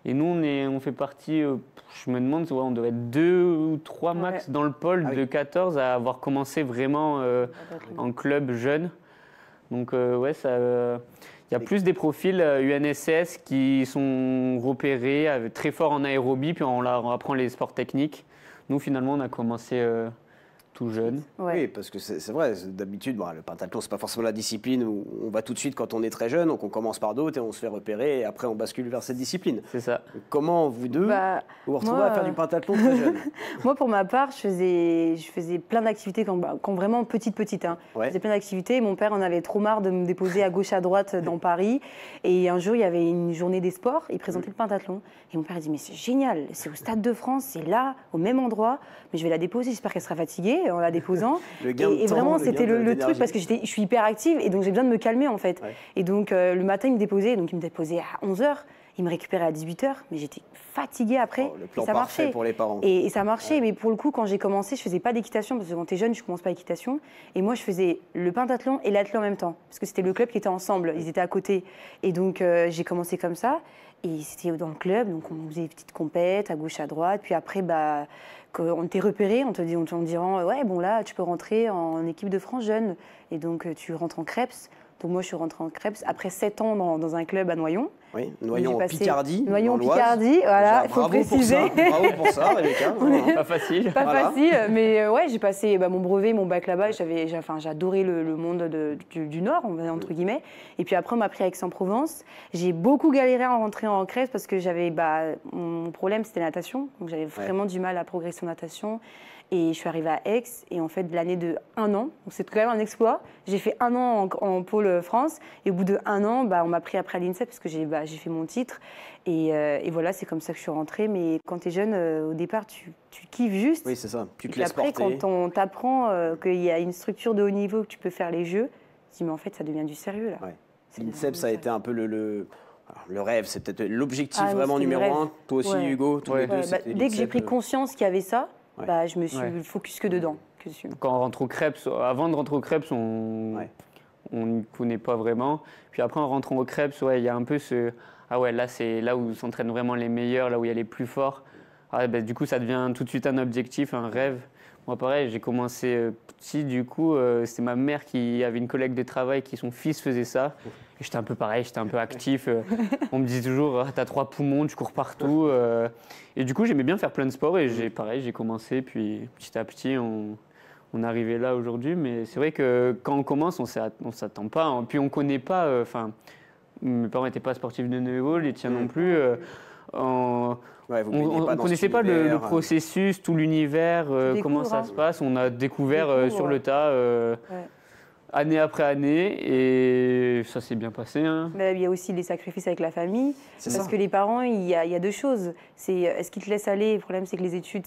Et nous, on fait partie, je me demande, on doit être 2 ou 3 max dans le pôle de 14 à avoir commencé vraiment en club jeune. Donc il y a plus des profils UNSS qui sont repérés, très forts en aérobie, puis on apprend les sports techniques. Nous, finalement, on a commencé tout jeune. Oui, parce que c'est vrai, d'habitude, le pentathlon, c'est pas forcément la discipline où on va tout de suite quand on est très jeune, donc on commence par d'autres et on se fait repérer, et après on bascule vers cette discipline. C'est ça. Donc, comment vous deux vous retrouvez à faire du pentathlon très jeune? Moi, pour ma part, je faisais plein d'activités quand vraiment petite. Hein. Je faisais plein d'activités. Mon père en avait trop marre de me déposer à gauche, à droite dans Paris. Et un jour, il y avait une journée des sports, il présentait le pentathlon. Et mon père a dit, mais c'est génial, c'est au Stade de France, c'est là, au même endroit, mais je vais la déposer, j'espère qu'elle sera fatiguée en la déposant. Et vraiment, c'était le truc parce que je suis hyper active et donc j'ai besoin de me calmer en fait. Et donc le matin, il me déposait, à 11h, il me récupérait à 18h, mais j'étais fatiguée après. Le plan et ça parfait marchait. pour les parents. Et ça marchait, mais pour le coup, quand j'ai commencé, je faisais pas d'équitation parce que quand t'es jeune, je commence pas l'équitation. Et moi, je faisais le pentathlon et l'athlon en même temps parce que c'était le club qui était ensemble, ils étaient à côté. Et donc j'ai commencé comme ça. Et c'était dans le club, donc on faisait des petites compètes à gauche, à droite. Puis après, on t'est repéré, on te disant ouais, bon là, tu peux rentrer en équipe de France jeune. Et donc tu rentres en CREPS. Donc moi, je suis rentrée en CREPS après 7 ans dans un club à Noyon. Oui, Noyon en Picardie. Noyon en Picardie, voilà, il faut préciser. Bravo pour ça, Rebecca. Pas facile. Pas facile, mais j'ai passé mon brevet, mon bac là-bas. J'adorais le monde du Nord, entre guillemets. Et puis après, on m'a pris à Aix-en-Provence. J'ai beaucoup galéré à rentrer en CREPS parce que mon problème, c'était la natation. Donc j'avais vraiment du mal à progresser en natation. Et je suis arrivée à Aix, et en fait, de l'année de 1 an, donc c'est quand même un exploit. J'ai fait 1 an en pôle France, et au bout de 1 an, on m'a pris après à l'INSEP parce que j'ai fait mon titre. Et voilà, c'est comme ça que je suis rentrée. Mais quand tu es jeune, au départ, tu kiffes juste. Oui, c'est ça. Tu te laisses porter. Après, quand on t'apprend qu'il y a une structure de haut niveau, que tu peux faire les jeux, tu te dis, mais en fait, ça devient du sérieux, là. Ouais. L'INSEP, ça a été un peu le rêve, c'est peut-être l'objectif vraiment numéro 1. Toi aussi, Hugo, tous les deux, dès que j'ai pris conscience qu'il y avait ça, je me suis focus que dedans. Quand on rentre au CREPS, avant de rentrer au CREPS, on ne connaît pas vraiment. Puis après, en rentrant au CREPS, il y a un peu ce... Ah ouais, là, c'est là où s'entraînent vraiment les meilleurs, là où il y a les plus forts. Du coup, ça devient tout de suite un objectif, un rêve. Moi, pareil, j'ai commencé petit, du coup, c'est ma mère qui avait une collègue de travail qui, son fils, faisait ça. Et j'étais un peu pareil, j'étais un peu actif. On me disait toujours, ah, t'as 3 poumons, tu cours partout. Et du coup, j'aimais bien faire plein de sports et j'ai commencé. Puis petit à petit, on est arrivé là aujourd'hui. Mais c'est vrai que quand on commence, on ne s'attend pas. Hein. Puis on ne connaît pas. Mes parents n'étaient pas sportifs de niveau, les tiens non plus. On ne connaissait pas le processus, tout l'univers, comment ça se passe. On a découvert sur le tas, année après année, et ça s'est bien passé. Hein. Il y a aussi les sacrifices avec la famille, parce que les parents, il y a deux choses. Est-ce qu'ils te laissent aller? Le problème, c'est que les études,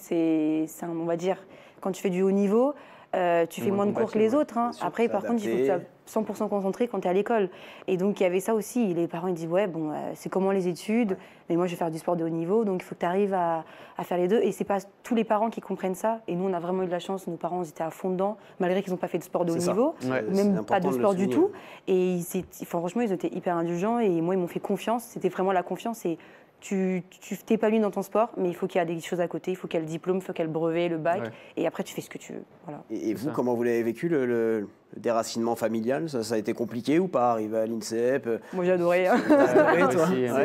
on va dire, quand tu fais du haut niveau, tu fais moins de cours que les autres. Hein. Après, par contre, il faut que tu sois 100% concentré quand tu es à l'école. Et donc, il y avait ça aussi. Les parents ils disent, ouais, bon, c'est comment les études? Mais moi, je vais faire du sport de haut niveau, donc il faut que tu arrives à faire les deux. Et c'est pas tous les parents qui comprennent ça. Et nous, on a vraiment eu de la chance. Nos parents, ils étaient à fond dedans, malgré qu'ils n'ont pas fait de sport de haut niveau, même pas de sport du tout. Et franchement, ils étaient hyper indulgents. Et moi, ils m'ont fait confiance. C'était vraiment la confiance. Et tu t'épanouis dans ton sport, mais il faut qu'il y ait des choses à côté. Il faut qu'il y ait le diplôme, il faut qu'il y ait le brevet, le bac. Et après, tu fais ce que tu veux. Voilà. Et vous, comment vous l'avez vécu, le déracinement familial? Ça a été compliqué ou pas, arriver à l'INSEP? Moi, j'ai adoré. Hein.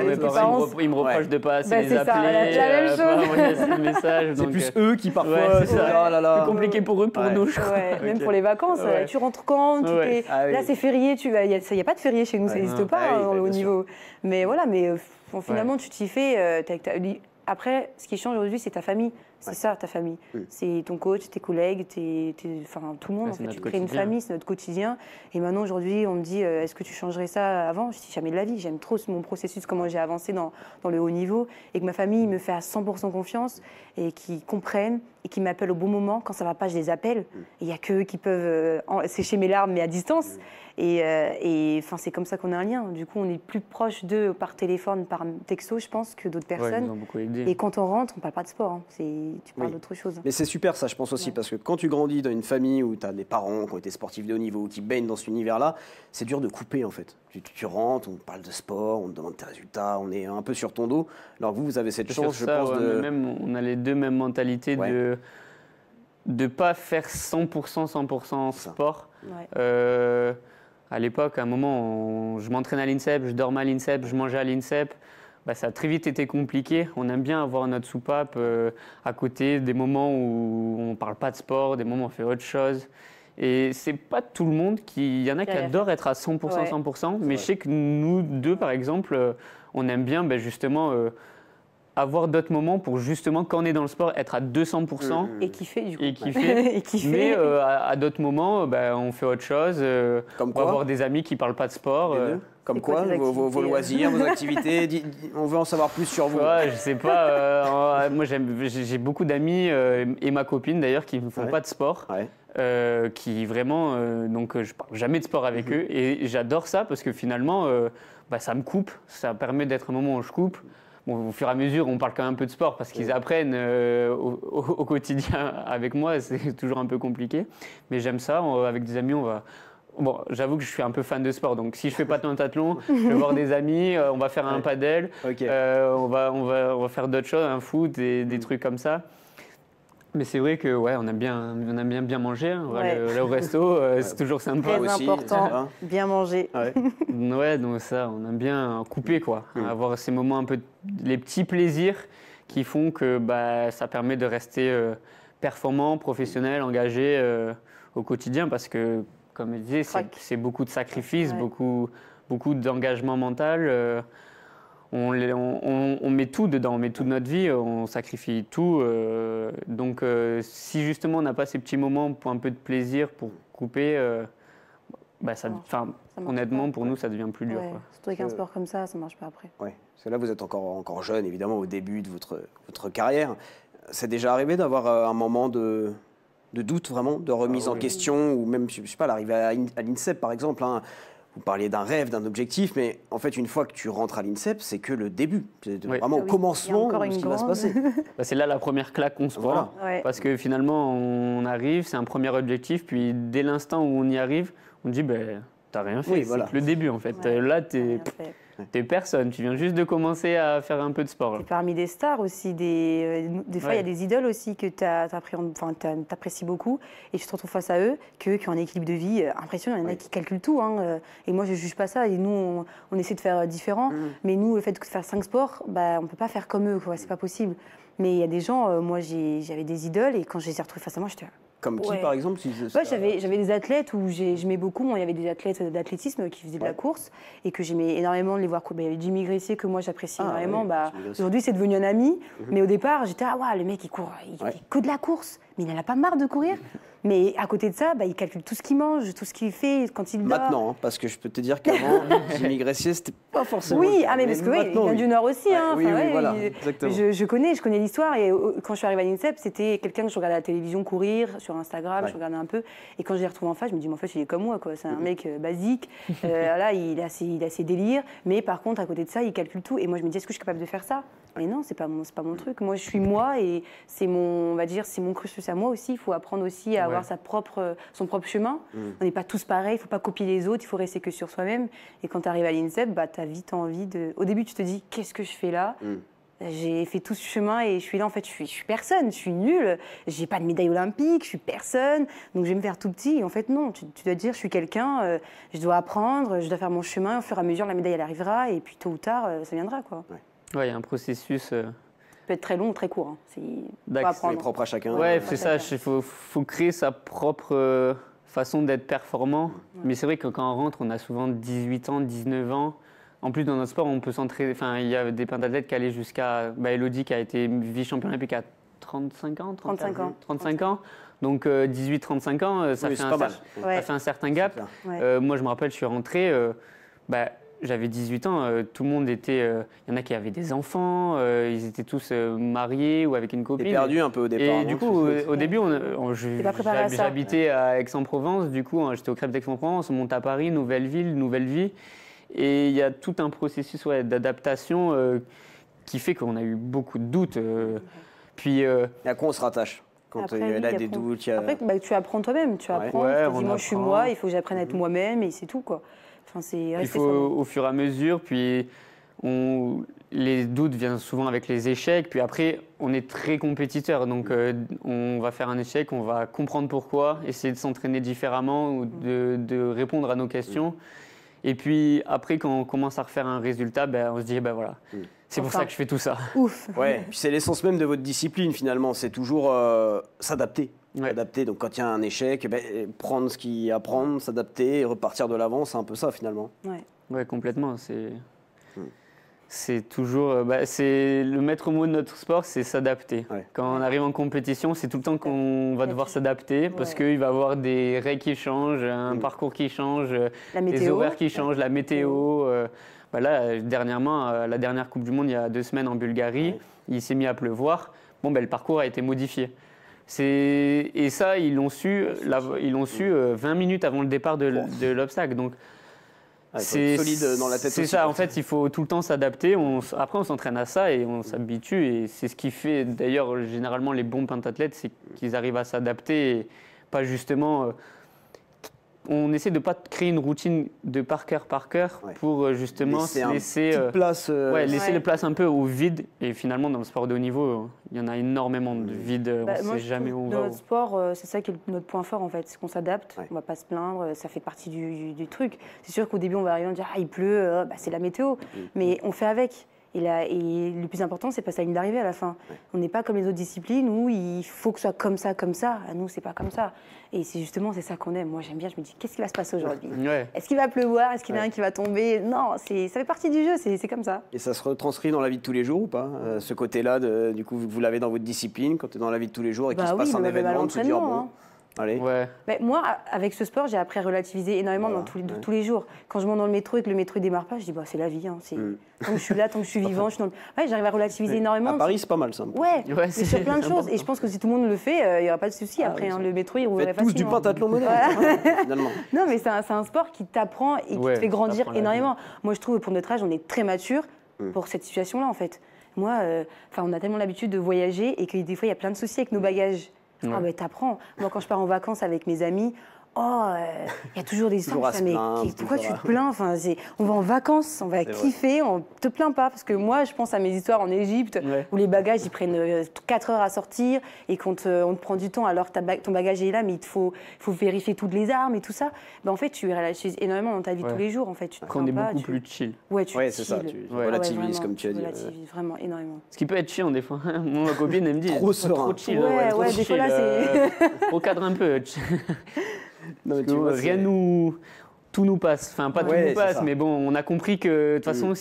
Mes parents, ils me reprochent de pas assez les appeler, la même chose. C'est plus eux qui parfois... c'est plus compliqué pour eux, pour nous. Même pour les vacances, tu rentres quand? Là, c'est férié. Il n'y a pas de férié chez nous, ça n'existe pas au niveau. Mais voilà, finalement, tu t'y fais. Après, ce qui change aujourd'hui, c'est ta famille. C'est ça, ta famille. C'est ton coach, tes collègues, tout le monde. En fait, tu crées une famille, c'est notre quotidien. Et maintenant, aujourd'hui, on me dit, est-ce que tu changerais ça avant? Je dis jamais de la vie. J'aime trop mon processus, comment j'ai avancé dans le haut niveau. Et que ma famille me fait à 100% confiance et qu'ils comprennent et qu'ils m'appellent au bon moment. Quand ça ne va pas, je les appelle. Il n'y a qu'eux qui peuvent sécher mes larmes, mais à distance. Et c'est comme ça qu'on a un lien. Du coup, on est plus proche d'eux par téléphone, par texto, je pense, que d'autres personnes. Ils ont beaucoup aidé. Et quand on rentre, on ne parle pas de sport. Hein. Tu parles d'autre chose. Mais c'est super, ça, je pense aussi, parce que quand tu grandis dans une famille où tu as des parents qui ont été sportifs de haut niveau, qui baignent dans cet univers-là, c'est dur de couper, en fait. Tu rentres, on parle de sport, on te demande tes résultats, on est un peu sur ton dos. Alors vous avez cette chance, je pense, on a les deux mêmes mentalités de ne pas faire 100% sport. À l'époque, à un moment, je m'entraînais à l'INSEP, je dormais à l'INSEP, je mangeais à l'INSEP. Ça a très vite été compliqué. On aime bien avoir notre soupape à côté, des moments où on ne parle pas de sport, des moments où on fait autre chose. Et c'est pas tout le monde il y en a qui adorent être à 100%, mais je sais que nous deux, par exemple, on aime bien justement avoir d'autres moments pour justement, quand on est dans le sport, être à 200%. Et kiffer, du coup. Et kiffer. Mais à d'autres moments, on fait autre chose. On va avoir des amis qui ne parlent pas de sport. Comme quoi, vos loisirs, vos activités, on veut en savoir plus sur vous. Je ne sais pas. Moi, j'ai beaucoup d'amis, et ma copine d'ailleurs, qui ne font pas de sport. Qui vraiment, donc je parle jamais de sport avec eux. Et j'adore ça parce que finalement, ça me coupe. Ça permet d'être un moment où je coupe. Bon, au fur et à mesure, on parle quand même un peu de sport parce qu'ils apprennent au quotidien avec moi. C'est toujours un peu compliqué. Mais j'aime ça. Avec des amis, on va... Bon, j'avoue que je suis un peu fan de sport. Donc, si je ne fais pas de pentathlon, je vais voir des amis. On va faire un padel. On va faire d'autres choses, un foot, des trucs comme ça. Mais c'est vrai que on aime bien manger. Hein. Le resto, c'est toujours sympa aussi. Très important, bien manger. Donc ça, on aime bien couper, quoi. Avoir ces moments un peu, les petits plaisirs qui font que ça permet de rester performant, professionnel, engagé au quotidien, parce que, comme je disais, c'est beaucoup de sacrifices, beaucoup d'engagement mental. On met tout dedans, on met toute notre vie, on sacrifie tout. Donc, si justement on n'a pas ces petits moments pour un peu de plaisir, pour couper, honnêtement, pour nous, ça devient plus dur. Surtout avec un sport comme ça ne marche pas après. Parce que là, vous êtes encore jeune, évidemment, au début de votre carrière. C'est déjà arrivé d'avoir un moment de doute, vraiment, de remise en question, ou même, je ne sais pas, l'arrivée à l'INSEP, par exemple, hein. Vous parliez d'un rêve, d'un objectif, mais en fait, une fois que tu rentres à l'INSEP, c'est que le début. C'est vraiment au commencement de ce qui va se passer. C'est là la première claque qu'on se prend. Parce que finalement, on arrive, c'est un premier objectif, puis dès l'instant où on y arrive, on dit, t'as rien fait, c'est le début en fait. Là, T'es personne, tu viens juste de commencer à faire un peu de sport. Et parmi des stars aussi, des fois il y a des idoles aussi que t'apprécies beaucoup et tu te retrouves face à eux, qui ont un équilibre de vie impressionnant. Il y en a qui calculent tout, hein, et moi je ne juge pas ça. Et nous, on essaie de faire différent, mais nous, le fait de faire 5 sports, bah, on ne peut pas faire comme eux, quoi, c'est pas possible. Mais il y a des gens, moi j'avais des idoles et quand je les ai retrouvés face à moi, j'étais... Comme qui, par exemple j'avais des athlètes où j'aimais beaucoup. Moi, il y avait des athlètes d'athlétisme qui faisaient de la course et que j'aimais énormément de les voir. Il y avait Jimmy Gressier que moi j'apprécie énormément. Aujourd'hui, c'est devenu un ami. Mais au départ, j'étais le mec il court, il fait que de la course, mais il n'en a pas marre de courir. Mais à côté de ça, il calcule tout ce qu'il mange, tout ce qu'il fait quand il dort. Maintenant, hein, parce que je peux te dire qu'avant, Jimmy Gressier, c'était pas forcément. Oui, mais parce que il vient du Nord aussi. Hein, voilà, exactement. Je connais l'histoire. Et quand je suis arrivée à l'INSEP, c'était quelqu'un que je regardais à la télévision courir, sur Instagram, je regardais un peu. Et quand je l'ai retrouvé en face, je me dis, mais en fait, il est comme moi, quoi. C'est un mec basique. Là, il a ses délires. Mais par contre, à côté de ça, il calcule tout. Et moi, je me dis, est-ce que je suis capable de faire ça? Mais non, c'est pas mon truc. Moi, je suis moi et c'est mon cursus à moi aussi. Il faut apprendre aussi à avoir son propre chemin. On n'est pas tous pareils, il ne faut pas copier les autres, il faut rester que sur soi-même. Et quand tu arrives à l'INSEP, tu as vite envie de... Au début, tu te dis, qu'est-ce que je fais là? J'ai fait tout ce chemin et je suis là, en fait, je suis personne, je suis nulle. J'ai pas de médaille olympique, je suis personne. Donc, je vais me faire tout petit. Et en fait, non, tu dois te dire, je suis quelqu'un, je dois apprendre, je dois faire mon chemin. Au fur et à mesure, la médaille, elle arrivera. Et puis, tôt ou tard, ça viendra, quoi. Ouais, il y a un processus... Ça peut être très long ou très court. Hein. C'est propre à chacun. Ouais, c'est ça. Il faut créer sa propre façon d'être performant. Mais c'est vrai que quand on rentre, on a souvent 18 ans, 19 ans. En plus, dans notre sport, on peut s'entraîner. Enfin, il y a des pentathlètes qui allaient jusqu'à Elodie, qui a été vice-championne olympique à 35 ans. 35 ans. Donc 18-35 ans, ça fait un certain gap. Moi, je me rappelle, je suis rentré. J'avais 18 ans, tout le monde était... Il y en a qui avaient des enfants, ils étaient tous mariés ou avec une copine. T'es perdu un peu au départ. Et du coup, au début, j'habitais à Aix-en-Provence, du coup, j'étais au Crêpes d'Aix-en-Provence, on monte à Paris, nouvelle ville, nouvelle vie. Et il y a tout un processus d'adaptation qui fait qu'on a eu beaucoup de doutes. Puis, et à quoi on se rattache quand il y a des doutes? Après, tu apprends toi-même. Tu apprends, tu te dis, moi, je suis moi, il faut que j'apprenne à être moi-même et c'est tout, quoi. Enfin, il faut au fur et à mesure, puis les doutes viennent souvent avec les échecs, puis après on est très compétiteur, donc on va faire un échec, on va comprendre pourquoi, essayer de s'entraîner différemment ou de répondre à nos questions. Et puis après, quand on commence à refaire un résultat, on se dit voilà, c'est pour ça que je fais tout ça. Ouf. Ouais, puis c'est l'essence même de votre discipline finalement, c'est toujours s'adapter. Adapter, donc quand il y a un échec, prendre ce qu'il y a à prendre, s'adapter et repartir de l'avant, c'est un peu ça finalement. Ouais, complètement. C'est toujours, c'est le maître mot de notre sport, c'est s'adapter. Quand on arrive en compétition, c'est tout le temps qu'on va devoir s'adapter parce qu'il va y avoir des règles qui changent, un parcours qui change, les horaires qui changent, la météo. Là, dernièrement, à la dernière Coupe du Monde, il y a 2 semaines en Bulgarie, il s'est mis à pleuvoir. Le parcours a été modifié. Et ça, ils l'ont su 20 minutes avant le départ de l'obstacle. Donc, c'est solide dans la tête. C'est ça, en fait, il faut tout le temps s'adapter. Après, on s'entraîne à ça et on s'habitue. Et c'est ce qui fait, d'ailleurs, généralement, les bons pentathlètes, c'est qu'ils arrivent à s'adapter et pas justement... on essaie de ne pas créer une routine de par cœur pour justement laisser la place un peu au vide. Et finalement, dans le sport de haut niveau, il y en a énormément de vide. On ne sait jamais où on va. Dans notre sport, c'est ça qui est notre point fort en fait, c'est qu'on s'adapte, on ne va pas se plaindre, ça fait partie du truc. C'est sûr qu'au début, on va arriver et dire il pleut, c'est la météo, mais on fait avec. Et le plus important, c'est pas sa ligne d'arrivée à la fin. On n'est pas comme les autres disciplines où il faut que ce soit comme ça. À nous, c'est pas comme ça. Et c'est justement ça qu'on aime. Moi, j'aime bien. Je me dis, qu'est-ce qui va se passer aujourd'hui? Est-ce qu'il va pleuvoir? Est-ce qu'il y en a un qui va tomber? Non, ça fait partie du jeu. C'est comme ça. Et ça se retranscrit dans la vie de tous les jours ou pas? Ce côté-là, du coup, vous l'avez dans votre discipline, quand tu es dans la vie de tous les jours et qu'il se passe un événement, de se dire bon. Allez. Mais moi, avec ce sport, j'ai appris à relativiser énormément dans tous les jours. Quand je monte dans le métro et que le métro ne démarre pas, je dis c'est la vie. Hein, tant que je suis là, tant que je suis vivant, j'arrive à relativiser énormément. À Paris, c'est pas mal ça. Ouais, c'est sur plein de choses. Et je pense que si tout le monde le fait, il n'y aura pas de souci. Après, le métro, il roulerait facilement. Tous du pentathlon moderne, finalement. Non, mais c'est un sport qui t'apprend et qui te fait grandir énormément. Moi, je trouve que pour notre âge, on est très mature pour cette situation-là, en fait. Moi, on a tellement l'habitude de voyager et que des fois, il y a plein de soucis avec nos bagages. T'apprends. Moi, quand je pars en vacances avec mes amis, il y a toujours des Toujours à histoires, se mais plaindre, pourquoi tu toujours te plains? Enfin, on va en vacances, on va kiffer, on te plaint pas. Parce que moi, je pense à mes histoires en Égypte, où les bagages, ils prennent 4 heures à sortir et qu'on on te prend du temps alors que ton bagage est là, mais il faut vérifier toutes les armes et tout ça. Ben, en fait, tu réalises énormément dans ta vie tous les jours. En fait, tu te Qu'on plains est pas, beaucoup plus chill. Ouais, tu c'est ça, tu Ouais, relativises, vraiment, comme tu as dit. relativises vraiment énormément. Ce qui peut être chiant des fois. Moi, ma copine, elle me dit Trop serein. trop chill. Ouais, des fois là, c'est. Recadre un peu. Non, mais tu vois, Rien nous. Tout nous passe. Enfin, pas tout Ouais, nous c'est passe, ça. mais bon, on a compris que de toute façon,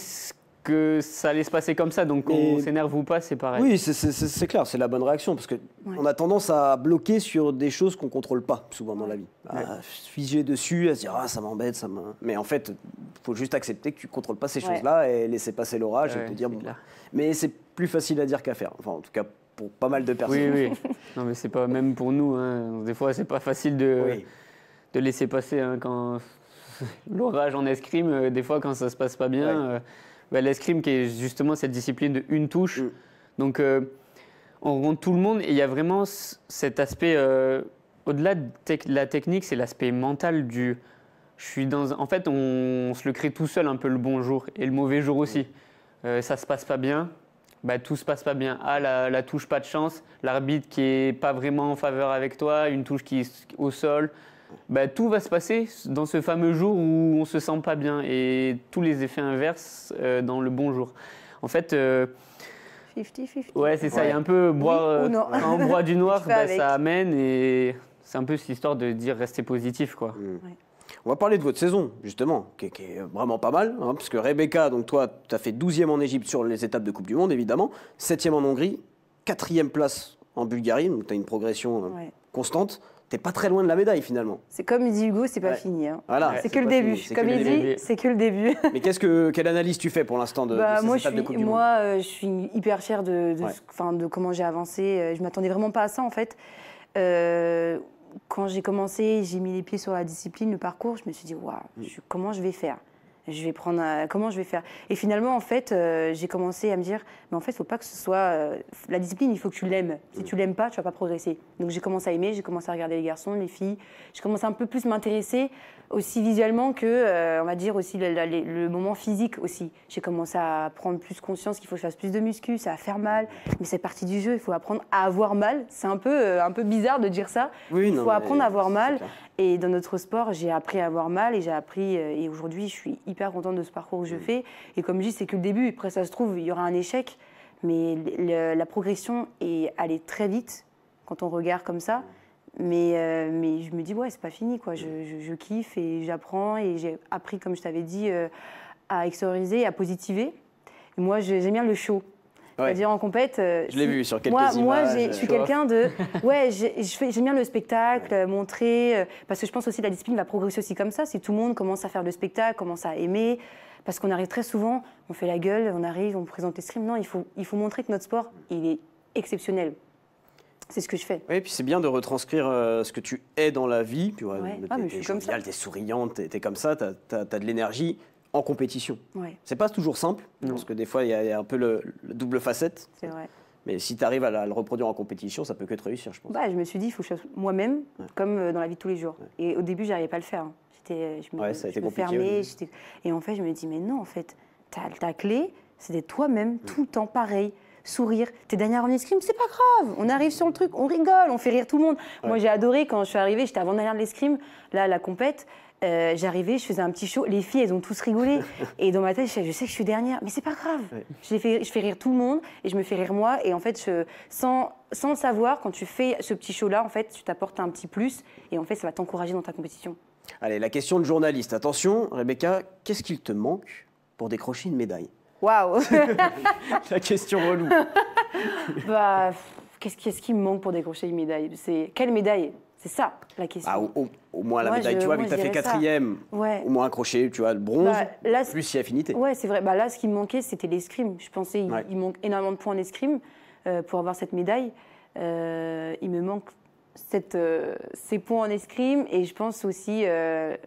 que ça allait se passer comme ça. Donc, Mais- qu'on s'énerve ou pas, c'est pareil. Oui, c'est clair, c'est la bonne réaction parce que on a tendance à bloquer sur des choses qu'on contrôle pas souvent dans la vie. À figer dessus, à se dire ça m'embête, Mais en fait, faut juste accepter que tu contrôles pas ces choses-là et laisser passer l'orage et te dire c'est bon. clair. Mais c'est plus facile à dire qu'à faire. Enfin, en tout cas pour pas mal de personnes. Oui, oui. Non, mais c'est pas même pour nous. Hein. Des fois, c'est pas facile de laisser passer hein, quand l'orage en escrime. Des fois, quand ça se passe pas bien, l'escrime qui est justement cette discipline de une touche. Donc, on rentre tout le monde et il y a vraiment cet aspect. Au-delà de la technique, c'est l'aspect mental du. En fait, on se le crée tout seul un peu le bon jour et le mauvais jour aussi. Ça se passe pas bien. Tout se passe pas bien. La touche pas de chance, l'arbitre qui est pas vraiment en faveur avec toi, une touche qui est au sol. Tout va se passer dans ce fameux jour où on se sent pas bien et tous les effets inverses dans le bon jour. En fait, 50-50. ouais, c'est ça. Il y a un peu boire, ou non. quand on boit du noir, Tu fais avec. ça amène et c'est un peu cette histoire de dire rester positif, quoi. On va parler de votre saison, justement, qui est vraiment pas mal, hein, parce que Rebecca, donc toi, tu as fait 12e en Égypte sur les étapes de Coupe du Monde, évidemment, 7e en Hongrie, 4e place en Bulgarie, donc tu as une progression constante. Tu n'es pas très loin de la médaille, finalement. C'est comme dit Hugo, c'est pas fini. Hein. Voilà, c'est que le pas début. fini, c'est Comme que il le dit, début. c'est que le début. Mais quelle analyse tu fais pour l'instant de ces moi, étapes de Coupe du Monde? moi, je suis hyper fière de comment j'ai avancé. Je m'attendais vraiment pas à ça, en fait. Quand j'ai commencé, j'ai mis les pieds sur la discipline, le parcours, je me suis dit, waouh, comment je vais faire? Comment je vais faire? Et finalement, en fait, j'ai commencé à me dire, mais en fait, il ne faut pas que ce soit... la discipline, il faut que tu l'aimes. Si tu ne l'aimes pas, tu ne vas pas progresser. Donc j'ai commencé à aimer, j'ai commencé à regarder les garçons, les filles. J'ai commencé un peu plus m'intéresser aussi visuellement que, on va dire, aussi le moment physique aussi. J'ai commencé à prendre plus conscience qu'il faut que je fasse plus de muscu, ça va faire mal. Mais c'est partie du jeu, il faut apprendre à avoir mal. C'est un peu bizarre de dire ça. Il faut apprendre à avoir mal. Et dans notre sport, j'ai appris à avoir mal et aujourd'hui, je suis hyper contente de ce parcours que je fais. Et comme je dis, c'est que le début. Après, ça se trouve, il y aura un échec, mais la progression est allée très vite quand on regarde comme ça. Mais je me dis, ouais, c'est pas fini, quoi. Je kiffe et j'apprends et j'ai appris, comme je t'avais dit, à extérioriser, à positiver. Et moi, j'aime bien le show. C'est-à-dire en compète. Je l'ai vu sur quelques images. Moi, je suis quelqu'un de. Ouais, j'aime bien le spectacle, montrer. Parce que je pense aussi que la discipline va progresser aussi comme ça. Si tout le monde commence à faire le spectacle, commence à aimer. Parce qu'on arrive très souvent, on fait la gueule, on arrive, on présente l'escrime. Non, il faut montrer que notre sport, il est exceptionnel. C'est ce que je fais. Oui, et puis c'est bien de retranscrire ce que tu es dans la vie. Tu vois, t'es joviale, t'es souriante, t'es comme ça, t'as de l'énergie en compétition. Ouais. C'est pas toujours simple, parce que des fois, il y a un peu le double facette. C'est vrai. Mais si tu arrives à le reproduire en compétition, ça peut que te réussir, je pense. Je me suis dit, il faut que je fasse moi-même, comme dans la vie de tous les jours. Et au début, j'arrivais pas à le faire. Hein. Ça a été me compliqué, fermais. Et en fait, je me dis, mais non, en fait, ta clé, c'est d'être toi-même, tout le temps pareil. Sourire, t'es dernière en escrime, c'est pas grave, on arrive sur le truc, on rigole, on fait rire tout le monde. Moi j'ai adoré quand je suis arrivée, j'étais avant-dernière de l'escrime, là la compète, j'arrivais, je faisais un petit show, les filles elles ont tous rigolé et dans ma tête je sais que je suis dernière, mais c'est pas grave, je fais rire tout le monde et je me fais rire moi et en fait sans le savoir, quand tu fais ce petit show là, en fait tu t'apportes un petit plus et en fait ça va t'encourager dans ta compétition. Allez, la question de journaliste, attention Rebecca, qu'est-ce qu'il te manque pour décrocher une médaille? Waouh. La question relou. Qu'est-ce qui me manque pour décrocher une médaille? Quelle médaille? C'est ça la question. Au moins la médaille, tu vois, vu que tu as fait 4e, au moins accroché, tu vois, le bronze, plus si affinité. Ouais, c'est vrai. Là, ce qui me manquait, c'était l'escrime. Je pensais il manque énormément de points en escrime pour avoir cette médaille. Il me manque ces points en escrime et je pense aussi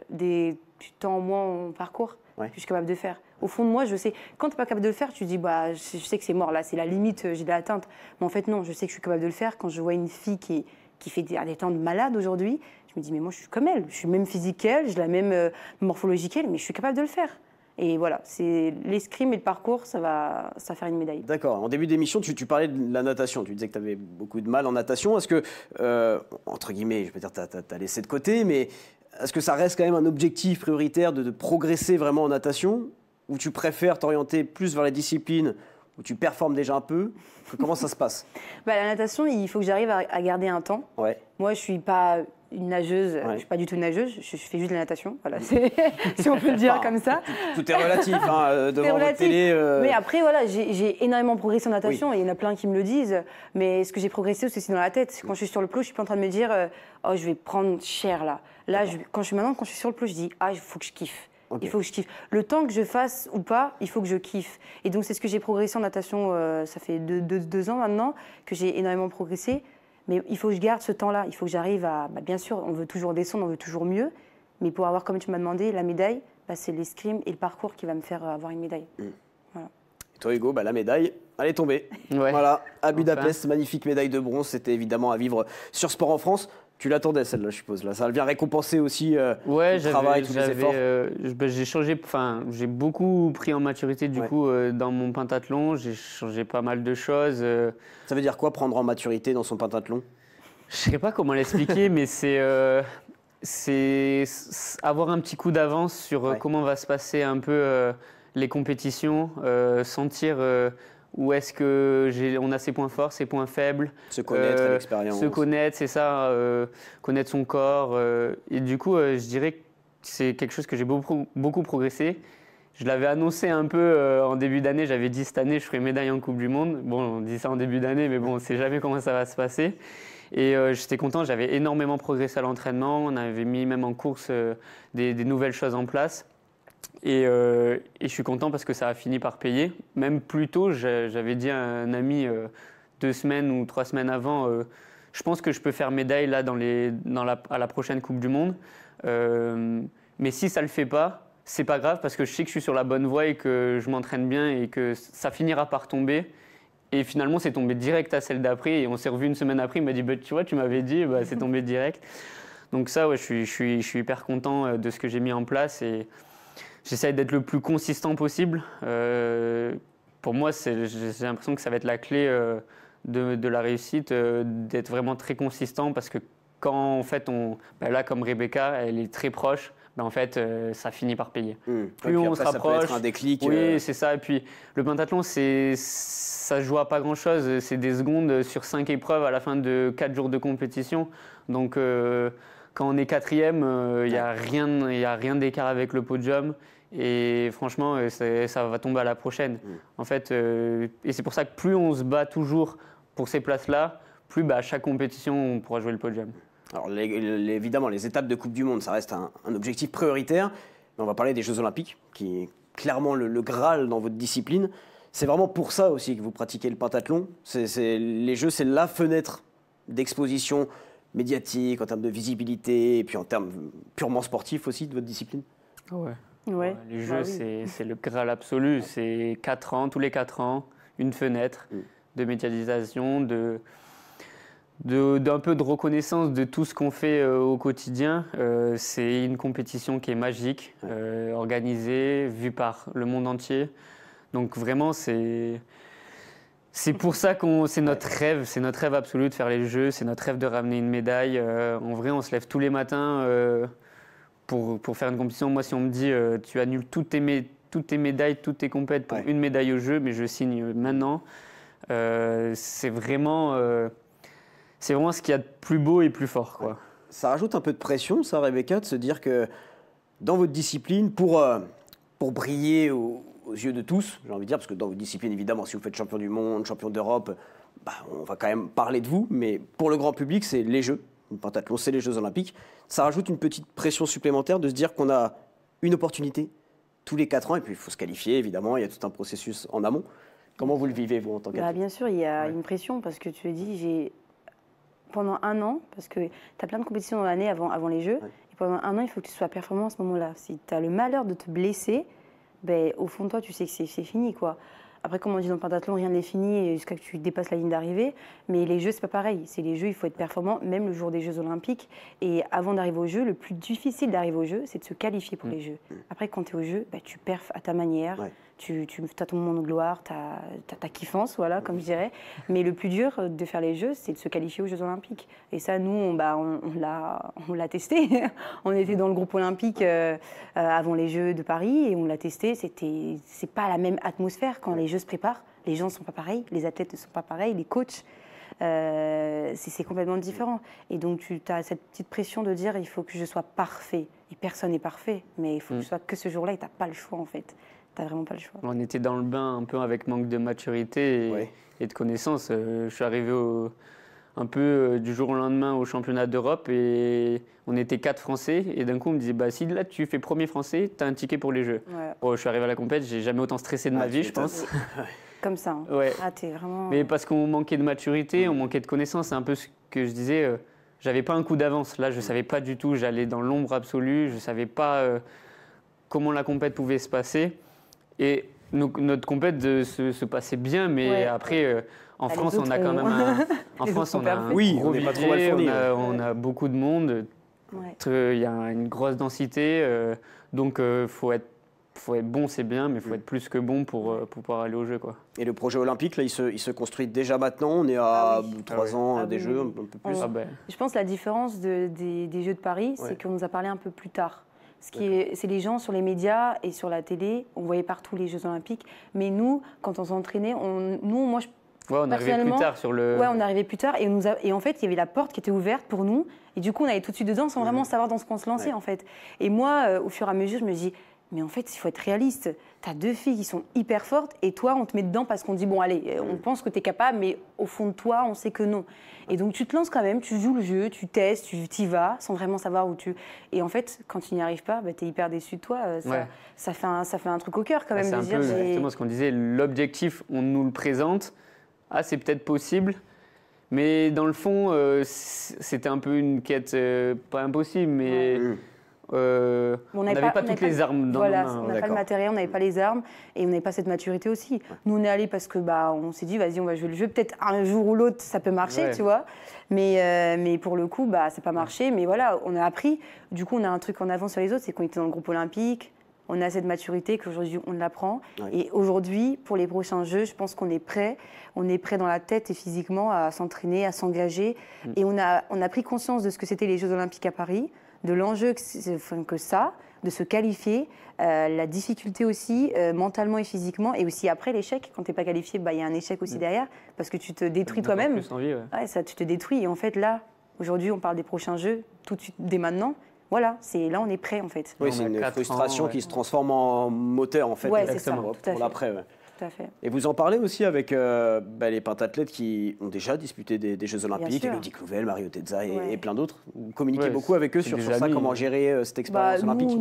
du temps en moins en parcours que je suis capable de faire. Au fond de moi, je sais, quand tu n'es pas capable de le faire, tu te dis, je sais que c'est mort, là, c'est la limite, j'ai l'atteinte. Mais en fait, non, je sais que je suis capable de le faire. Quand je vois une fille qui fait des temps de malade aujourd'hui, je Je me dis, mais moi, je suis comme elle. Je suis même physique qu'elle, j'ai la même morphologie qu'elle, mais je suis capable de le faire. Et voilà, c'est l'escrime et le parcours, ça va faire une médaille. D'accord. En début d'émission, tu parlais de la natation. Tu disais que tu avais beaucoup de mal en natation. Est-ce que, entre guillemets, je veux dire, tu as laissé de côté, mais est-ce que ça reste quand même un objectif prioritaire de progresser vraiment en natation, ou tu préfères t'orienter plus vers les disciplines où tu performes déjà un peu? Comment ça se passe? La natation, il faut que j'arrive à garder un temps. Ouais. Moi, je ne suis pas une nageuse, je ne suis pas du tout une nageuse, je fais juste de la natation, voilà, si on peut le dire comme ça. Tout est relatif, devant votre télé. Mais après, voilà, j'ai énormément progressé en natation, et il y en a plein qui me le disent, mais ce que j'ai progressé aussi, c'est dans la tête. Quand je suis sur le plot, je ne suis pas en train de me dire oh, je vais prendre cher là. Là, quand je suis sur le plot, je dis ah, il faut que je kiffe. Okay. Il faut que je kiffe. Le temps que je fasse ou pas, il faut que je kiffe. Et donc, c'est ce que j'ai progressé en natation, ça fait 2 ans maintenant, que j'ai énormément progressé. Mais il faut que je garde ce temps-là. Il faut que j'arrive à... bien sûr, on veut toujours descendre, on veut toujours mieux. Mais pour avoir, comme tu m'as demandé, la médaille, c'est l'escrime et le parcours qui va me faire avoir une médaille. Voilà. Et toi, Hugo, la médaille, elle est tombée. Ouais. Voilà, à Budapest, magnifique médaille de bronze. C'était évidemment à vivre sur Sport en France. Tu l'attendais, celle-là, je suppose. Là, ça vient récompenser aussi le travail, tous les efforts. J'ai beaucoup pris en maturité du coup dans mon pentathlon. J'ai changé pas mal de choses. Ça veut dire quoi, prendre en maturité dans son pentathlon? Je ne sais pas comment l'expliquer, mais c'est avoir un petit coup d'avance sur comment va se passer un peu les compétitions, sentir... où est-ce qu'on a ses points forts, ses points faibles. Se connaître à l'expérience. Se connaître, c'est ça, connaître son corps. Et du coup, je dirais que c'est quelque chose que j'ai beaucoup progressé. Je l'avais annoncé un peu en début d'année, j'avais dit cette année je ferai médaille en Coupe du Monde. Bon, on dit ça en début d'année, mais bon, on ne sait jamais comment ça va se passer. Et j'étais content, j'avais énormément progressé à l'entraînement. On avait mis même en course des nouvelles choses en place. Et je suis content parce que ça a fini par payer. Même plus tôt, j'avais dit à un ami 2 semaines ou 3 semaines avant, je pense que je peux faire médaille là à la prochaine Coupe du Monde. Mais si ça ne le fait pas, c'est pas grave parce que je sais que je suis sur la bonne voie et que je m'entraîne bien et que ça finira par tomber. Et finalement, c'est tombé direct à celle d'après. Et on s'est revu une semaine après. Il m'a dit, tu vois, tu m'avais dit, c'est tombé direct. Donc ça, je suis hyper content de ce que j'ai mis en place. Et j'essaie d'être le plus consistant possible. Pour moi, j'ai l'impression que ça va être la clé de la réussite, d'être vraiment très consistant parce que quand en fait là comme Rebecca, elle est très proche, en fait ça finit par payer. Plus on se rapproche, ça peut être un déclic. Oui, c'est ça. Et puis le pentathlon, ça se joue à pas grand chose. C'est des secondes sur 5 épreuves à la fin de 4 jours de compétition. Donc quand on est 4e, il n'y a rien d'écart avec le podium. Et franchement, ça va tomber à la prochaine. En fait, et c'est pour ça que plus on se bat toujours pour ces places-là, plus à chaque compétition, on pourra jouer le podium. Alors évidemment, les étapes de Coupe du Monde, ça reste un objectif prioritaire. Mais on va parler des Jeux Olympiques, qui est clairement le Graal dans votre discipline. C'est vraiment pour ça aussi que vous pratiquez le pentathlon. Les Jeux, c'est la fenêtre d'exposition médiatique, en termes de visibilité, et puis en termes purement sportifs aussi de votre discipline. Ouais. Les Jeux, c'est le Graal absolu. C'est 4 ans, tous les 4 ans, une fenêtre de médiatisation, d'un peu de reconnaissance de tout ce qu'on fait au quotidien. C'est une compétition qui est magique, organisée, vue par le monde entier. Donc vraiment, c'est pour ça c'est notre rêve absolu de faire les Jeux, c'est notre rêve de ramener une médaille. En vrai, on se lève tous les matins pour faire une compétition. Moi, si on me dit tu annules toutes tes médailles, toutes tes compètes pour une médaille au jeu, mais je signe maintenant. C'est vraiment ce qu'il y a de plus beau et plus fort, quoi. Ça rajoute un peu de pression, ça, Rebecca, de se dire que dans votre discipline, pour briller aux yeux de tous, j'ai envie de dire, parce que dans votre discipline, évidemment, si vous faites champion du monde, champion d'Europe, on va quand même parler de vous, mais pour le grand public, c'est les Jeux. Le pentathlon, c'est les Jeux Olympiques. Ça rajoute une petite pression supplémentaire de se dire qu'on a une opportunité tous les 4 ans, et puis il faut se qualifier, évidemment, il y a tout un processus en amont. Comment vous le vivez, vous, en tant qu'athlète? Bien sûr, il y a une pression, parce que tu le dis, pendant 1 an, parce que tu as plein de compétitions dans l'année avant les Jeux, et pendant 1 an, il faut que tu sois performant à ce moment-là. Si tu as le malheur de te blesser, au fond de toi, tu sais que c'est fini, quoi. Après, comme on dit dans le pentathlon, rien n'est fini jusqu'à ce que tu dépasses la ligne d'arrivée. Mais les Jeux, c'est pas pareil. C'est les Jeux, il faut être performant, même le jour des Jeux Olympiques. Et avant d'arriver aux Jeux, le plus difficile d'arriver aux Jeux, c'est de se qualifier pour les Jeux. Après, quand tu es aux Jeux, tu perfs à ta manière. Ouais. Tu as ton moment de gloire, tu as ta kiffance, voilà, comme je dirais. Mais le plus dur de faire les Jeux, c'est de se qualifier aux Jeux Olympiques. Et ça, nous, on l'a testé. On était dans le groupe olympique avant les Jeux de Paris et on l'a testé. C'est pas la même atmosphère quand les Jeux se préparent. Les gens ne sont pas pareils, les athlètes ne sont pas pareils, les coachs. C'est complètement différent. Et donc, tu as cette petite pression de dire il faut que je sois parfait. Et personne n'est parfait. Mais il faut que je sois que ce jour-là et tu n'as pas le choix, en fait. T'as vraiment pas le choix. On était dans le bain un peu avec manque de maturité et de connaissances. Je suis arrivé un peu du jour au lendemain au championnat d'Europe et on était 4 Français. Et d'un coup, on me disait si là tu fais premier Français, tu as un ticket pour les Jeux. Ouais. Bon, je suis arrivé à la compète, j'ai jamais autant stressé de ma vie, je pense. Comme ça. Hein. Ouais. T'es vraiment... Mais parce qu'on manquait de maturité, on manquait de connaissances. C'est un peu ce que je disais. J'avais pas un coup d'avance. Là, je savais pas du tout. J'allais dans l'ombre absolue. Je savais pas comment la compète pouvait se passer. Et notre compète se passait bien, mais après, en France, on a quand même un gros budget, on a beaucoup de monde, il y a une grosse densité, donc faut être bon, c'est bien, mais il faut être plus que bon pour pouvoir aller aux Jeux, quoi. Et le projet olympique, là, il se construit déjà maintenant. On est à 3 ans des Jeux, un peu plus. Je pense que la différence des Jeux de Paris, c'est qu'on nous a parlé un peu plus tard. C'est les gens sur les médias et sur la télé, on voyait partout les Jeux Olympiques, mais nous, quand on s'entraînait, moi, on arrivait plus tard sur le... Ouais, on arrivait plus tard et en fait, il y avait la porte qui était ouverte pour nous et du coup, on allait tout de suite dedans sans vraiment savoir dans ce qu'on se lançait en fait. Et moi, au fur et à mesure, je me dis, mais en fait, il faut être réaliste. Tu as 2 filles qui sont hyper fortes et toi, on te met dedans parce qu'on dit, bon, allez, on pense que tu es capable, mais au fond de toi, on sait que non. Et donc, tu te lances quand même, tu joues le jeu, tu testes, tu y vas sans vraiment savoir où tu... Et en fait, quand tu n'y arrives pas, tu es hyper déçu de toi. Ça fait un truc au cœur quand même. C'est un peu justement ce qu'on disait, l'objectif, on nous le présente. C'est peut-être possible. Mais dans le fond, c'était un peu une quête, pas impossible, mais... on n'avait pas toutes les armes dans nos mains. On n'a pas le matériel, on n'avait pas les armes et on n'avait pas cette maturité aussi. Nous, on est allés parce que on s'est dit, vas-y, on va jouer le jeu. Peut-être un jour ou l'autre, ça peut marcher, tu vois. Mais pour le coup, ça n'a pas marché. Mais voilà, on a appris. Du coup, on a un truc en avant sur les autres, c'est qu'on était dans le groupe olympique. On a cette maturité qu'aujourd'hui, on l'apprend. Et aujourd'hui, pour les prochains Jeux, je pense qu'on est prêt. On est prêt dans la tête et physiquement à s'entraîner, à s'engager. Et on a pris conscience de ce que c'était les Jeux olympiques à Paris, de l'enjeu que ça, de se qualifier, la difficulté aussi, mentalement et physiquement, et aussi après l'échec. Quand tu n'es pas qualifié, il y a un échec aussi derrière, parce que tu te détruis toi-même. Tu te détruis. Et en fait, là, aujourd'hui, on parle des prochains Jeux, tout de suite, dès maintenant. Voilà, là, on est prêt, en fait. Oui, c'est une frustration qui se transforme en moteur, en fait, c'est ça, pour l'après. Tout à fait. Et vous en parlez aussi avec les pentathlètes qui ont déjà disputé des Jeux Olympiques, Elodie Clouvel, Mario Tezza et plein d'autres. Vous communiquez beaucoup avec eux sur ça, comment gérer cette expérience olympique.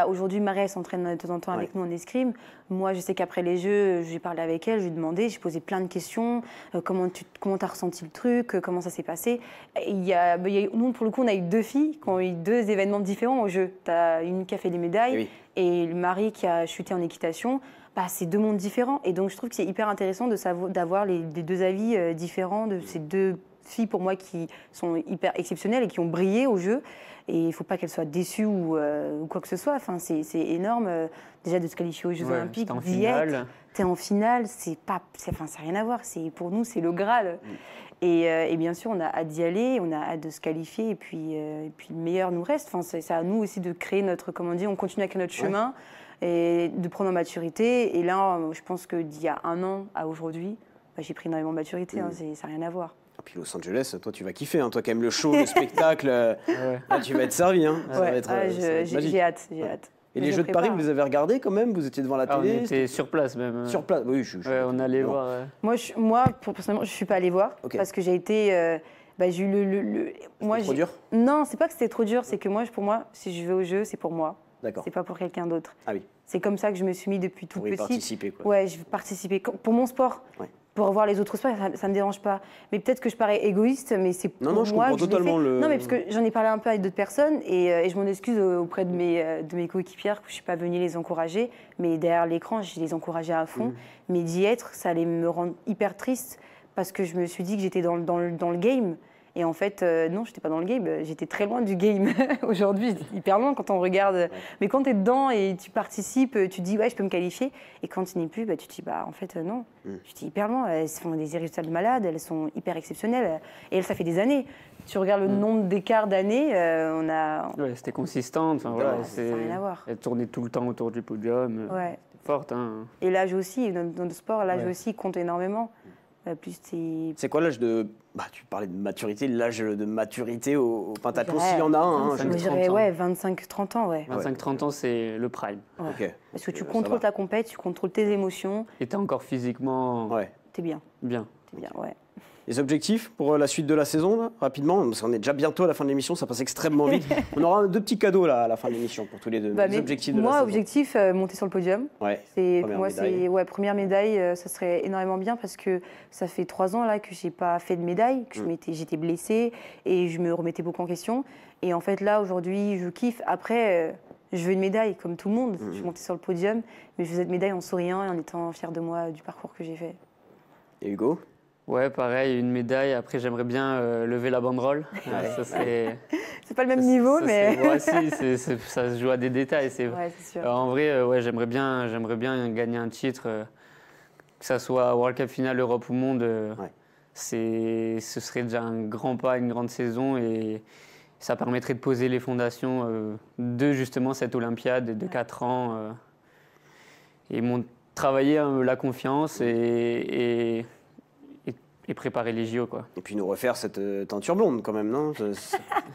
Aujourd'hui, Marie s'entraîne de temps en temps avec nous en escrime. Moi, je sais qu'après les Jeux, j'ai parlé avec elle, je lui ai demandé, j'ai posé plein de questions. Comment tu as ressenti le truc, comment ça s'est passé. Nous, pour le coup, on a eu 2 filles qui ont eu 2 événements différents aux Jeux. Tu as une qui a fait des médailles et Marie qui a chuté en équitation. C'est 2 mondes différents. Et donc, je trouve que c'est hyper intéressant d'avoir les 2 avis différents de ces 2 filles, pour moi, qui sont hyper exceptionnelles et qui ont brillé au jeu. Et il ne faut pas qu'elles soient déçues ou quoi que ce soit. Enfin, c'est énorme, déjà, de se qualifier aux Jeux Olympiques. Tu es en finale, ça n'a rien à voir. Pour nous, c'est le Graal. Et bien sûr, on a hâte d'y aller, on a hâte de se qualifier. Et puis le meilleur nous reste. Enfin, c'est à nous aussi de créer on continue à créer notre chemin. Et de prendre en maturité. Et là, je pense que d'il y a 1 an à aujourd'hui, j'ai pris énormément de maturité, ça n'a rien à voir. Et puis Los Angeles, toi tu vas kiffer, toi quand même le show, le spectacle, là, tu vas être servi. J'ai hâte. Et les Jeux de Paris, vous les avez regardés quand même? Vous étiez devant la télé? On était sur place même. Sur place, oui. On allait voir. Moi, personnellement, je ne suis pas allée voir parce que j'ai été... j'ai eu C'était trop dur? Non, c'est pas que c'était trop dur, c'est que pour moi, si je vais au jeu, c'est pour moi. C'est pas pour quelqu'un d'autre. Ah oui. C'est comme ça que je me suis mis depuis toute petite. Participer, quoi. Ouais, je veux participer pour mon sport. pour revoir les autres sports, ça me dérange pas. Mais peut-être que je parais égoïste, mais c'est pour Non, je moi comprends que je l'ai fait. totalement le... Non, mais parce que j'en ai parlé un peu avec d'autres personnes et je m'en excuse auprès de mes coéquipières que je suis pas venue les encourager. Mais derrière l'écran, je les encourageais à fond. Mais d'y être, ça allait me rendre hyper triste parce que je me suis dit que j'étais dans le game. Et en fait, non, je n'étais pas dans le game, j'étais très loin du game aujourd'hui, hyper loin quand on regarde. Mais quand tu es dedans et tu participes, tu te dis, ouais, je peux me qualifier. Et quand tu n'y es plus, tu te dis, en fait, non. Je suis hyper loin. Elles font des résultats de malades, elles sont hyper exceptionnelles. Et ça fait des années. Tu regardes le nombre d'écarts d'années, on a. Ouais, c'était consistante. Enfin, voilà, ça n'a rien à voir. Elle tournait tout le temps autour du podium. Ouais. C'était forte. Hein. Et l'âge aussi, dans le sport, l'âge aussi compte énormément. Plus c'est quoi l'âge de... tu parlais de maturité, l'âge de maturité au pentathlon, s'il y en a un. Je dirais 25-30 ans. 25-30 ans, c'est le prime. Ouais. Okay. Parce que tu contrôles ta compète, tu contrôles tes émotions. Et t'es encore physiquement... T'es bien. T'es bien, ouais. Les objectifs pour la suite de la saison, là, rapidement, parce qu'on est déjà bientôt à la fin de l'émission, ça passe extrêmement vite. On aura 2 petits cadeaux là, à la fin de l'émission pour tous les deux. Les objectifs de la saison. Moi, objectif, monter sur le podium. Ouais. Pour moi, c'est première médaille, ça serait énormément bien parce que ça fait 3 ans là que j'ai pas fait de médaille, que j'étais blessée et je me remettais beaucoup en question. Et en fait là, aujourd'hui, je kiffe. Après, je veux une médaille comme tout le monde. Je suis montée sur le podium, mais je veux cette médaille en souriant et en étant fière de moi du parcours que j'ai fait. Et Hugo ? Ouais, pareil, une médaille. Après, j'aimerais bien lever la banderole. Ça serait... C'est pas le même niveau, mais... Ouais, si, ça se joue à des détails. Ouais, c'est sûr. En vrai, j'aimerais bien gagner un titre, que ça soit World Cup Final, Europe ou Monde. Ce serait déjà un grand pas, une grande saison et ça permettrait de poser les fondations de justement cette Olympiade de 4 ans et travailler la confiance et préparer les JO, quoi. Et puis nous refaire cette teinture blonde quand même, non ?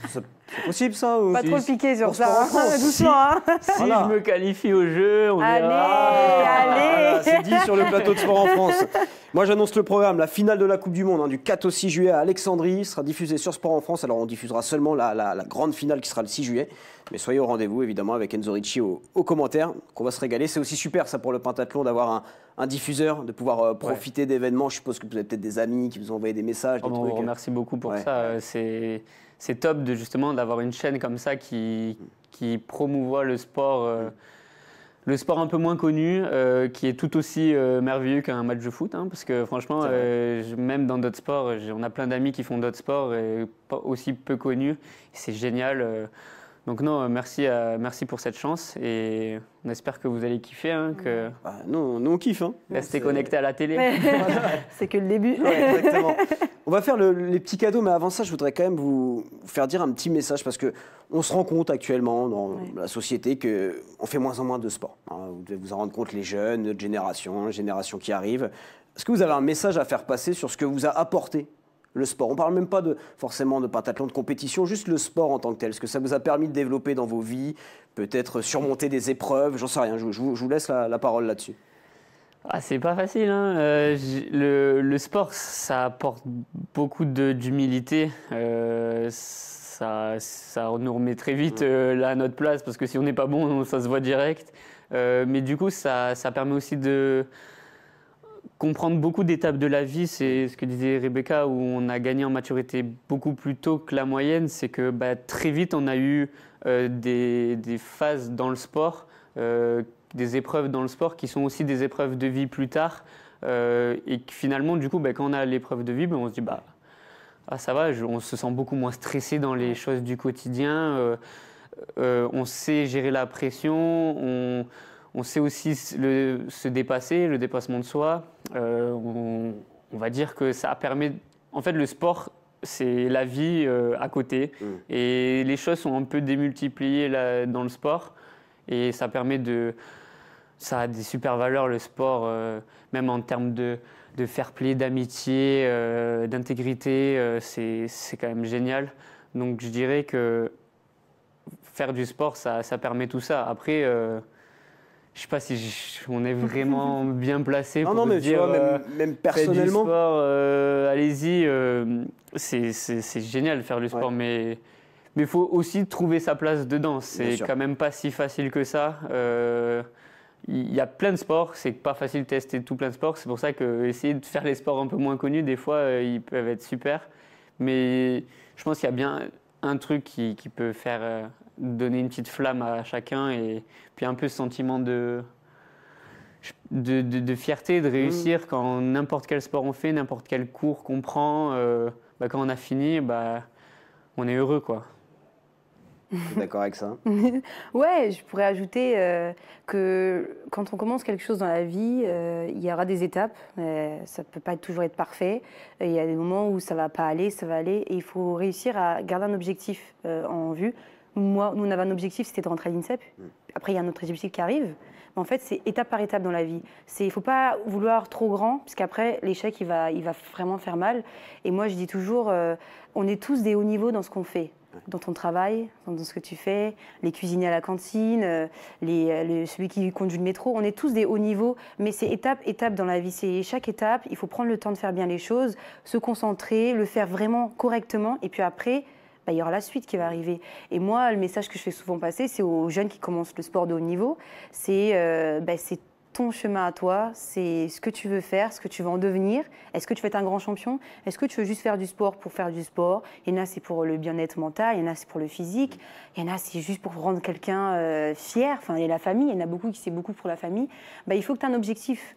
C'est possible ça ou... Pas trop le piquer sur ça, doucement. Si je me qualifie au jeu, on allez, voilà, c'est dit sur le plateau de Sport en France. Moi j'annonce le programme, la finale de la Coupe du Monde du 4 au 6 juillet à Alexandrie sera diffusée sur Sport en France. Alors on diffusera seulement la grande finale qui sera le 6 juillet. Mais soyez au rendez-vous évidemment avec Enzo Ricci aux commentaires, qu'on va se régaler. C'est aussi super ça pour le pentathlon d'avoir un diffuseur, de pouvoir profiter d'événements. Je suppose que vous avez peut-être des amis qui vous ont envoyé des messages, des trucs. On vous remercie beaucoup pour ça. C'est top justement d'avoir une chaîne comme ça qui promouvoit le sport un peu moins connu, qui est tout aussi merveilleux qu'un match de foot. Parce que franchement, même dans d'autres sports, on a plein d'amis qui font d'autres sports aussi peu connus. C'est génial. Donc non, merci pour cette chance et on espère que vous allez kiffer. Nous on kiffe. Restez connectés à la télé. C'est que le début. Ouais, exactement. On va faire les petits cadeaux, mais avant ça, je voudrais quand même vous faire dire un petit message parce qu'on se rend compte actuellement dans la société qu'on fait moins en moins de sport. Vous devez vous en rendre compte, les jeunes, notre génération, la génération qui arrive. Est-ce que vous avez un message à faire passer sur ce que vous a apporté le sport? On ne parle même pas forcément de pentathlon, de compétition, juste le sport en tant que tel. Ce que ça vous a permis de développer dans vos vies, peut-être surmonter des épreuves, j'en sais rien. Je vous laisse la parole là-dessus. C'est pas facile. Le sport, ça apporte beaucoup d'humilité. Ça nous remet très vite là à notre place parce que si on n'est pas bon, ça se voit direct. Mais du coup, ça permet aussi de comprendre beaucoup d'étapes de la vie. C'est ce que disait Rebecca, où on a gagné en maturité beaucoup plus tôt que la moyenne. C'est que très vite, on a eu des phases dans le sport, des épreuves dans le sport qui sont aussi des épreuves de vie plus tard. Et que finalement, du coup, quand on a l'épreuve de vie, on se dit ça va, on se sent beaucoup moins stressé dans les choses du quotidien. On sait gérer la pression. On sait aussi se dépasser, le dépassement de soi. On va dire que ça permet... En fait, le sport, c'est la vie à côté. Et les choses sont un peu démultipliées dans le sport. Et ça permet Ça a des super valeurs, le sport, même en termes de fair play, d'amitié, d'intégrité. C'est quand même génial. Donc, je dirais que faire du sport, ça permet tout ça. Après... je ne sais pas si on est vraiment bien placé pour mais dire, tu vois, même personnellement. Faites du sport, allez-y, c'est génial de faire du sport, mais il faut aussi trouver sa place dedans. C'est quand même pas si facile que ça. il y a plein de sports, c'est pas facile de tester tout plein de sports. C'est pour ça que essayer de faire les sports un peu moins connus, des fois, ils peuvent être super. Mais je pense qu'il y a bien un truc qui peut faire donner une petite flamme à chacun et puis un peu ce sentiment de fierté, de réussir quand n'importe quel sport on fait, n'importe quel cours qu'on prend, quand on a fini, on est heureux, quoi. Tu es d'accord avec ça? Ouais, je pourrais ajouter que quand on commence quelque chose dans la vie, il y aura des étapes. Ça ne peut pas toujours être parfait. Il y a des moments où ça ne va pas aller, ça va aller. Et il faut réussir à garder un objectif en vue. Moi, nous, on avait un objectif, c'était de rentrer à l'INSEP. Après, il y a un autre objectif qui arrive. Mais en fait, c'est étape par étape dans la vie. Il ne faut pas vouloir trop grand, parce qu'après, l'échec, il va vraiment faire mal. Et moi, je dis toujours, on est tous des hauts niveaux dans ce qu'on fait. Dans ton travail, dans ce que tu fais, les cuisiniers à la cantine, celui qui conduit le métro, on est tous des hauts niveaux, mais c'est étape dans la vie. C'est chaque étape, il faut prendre le temps de faire bien les choses, se concentrer, le faire vraiment correctement, et puis après, il y aura la suite qui va arriver. Et moi, le message que je fais souvent passer, c'est aux jeunes qui commencent le sport de haut niveau, c'est ton chemin à toi, c'est ce que tu veux faire, ce que tu veux en devenir. Est-ce que tu veux être un grand champion? Est-ce que tu veux juste faire du sport pour faire du sport? Il y en a, c'est pour le bien-être mental, il y en a, c'est pour le physique, il y en a, c'est juste pour rendre quelqu'un fier. Enfin, il y a la famille, il y en a beaucoup qui c'est beaucoup pour la famille. Il faut que tu aies un objectif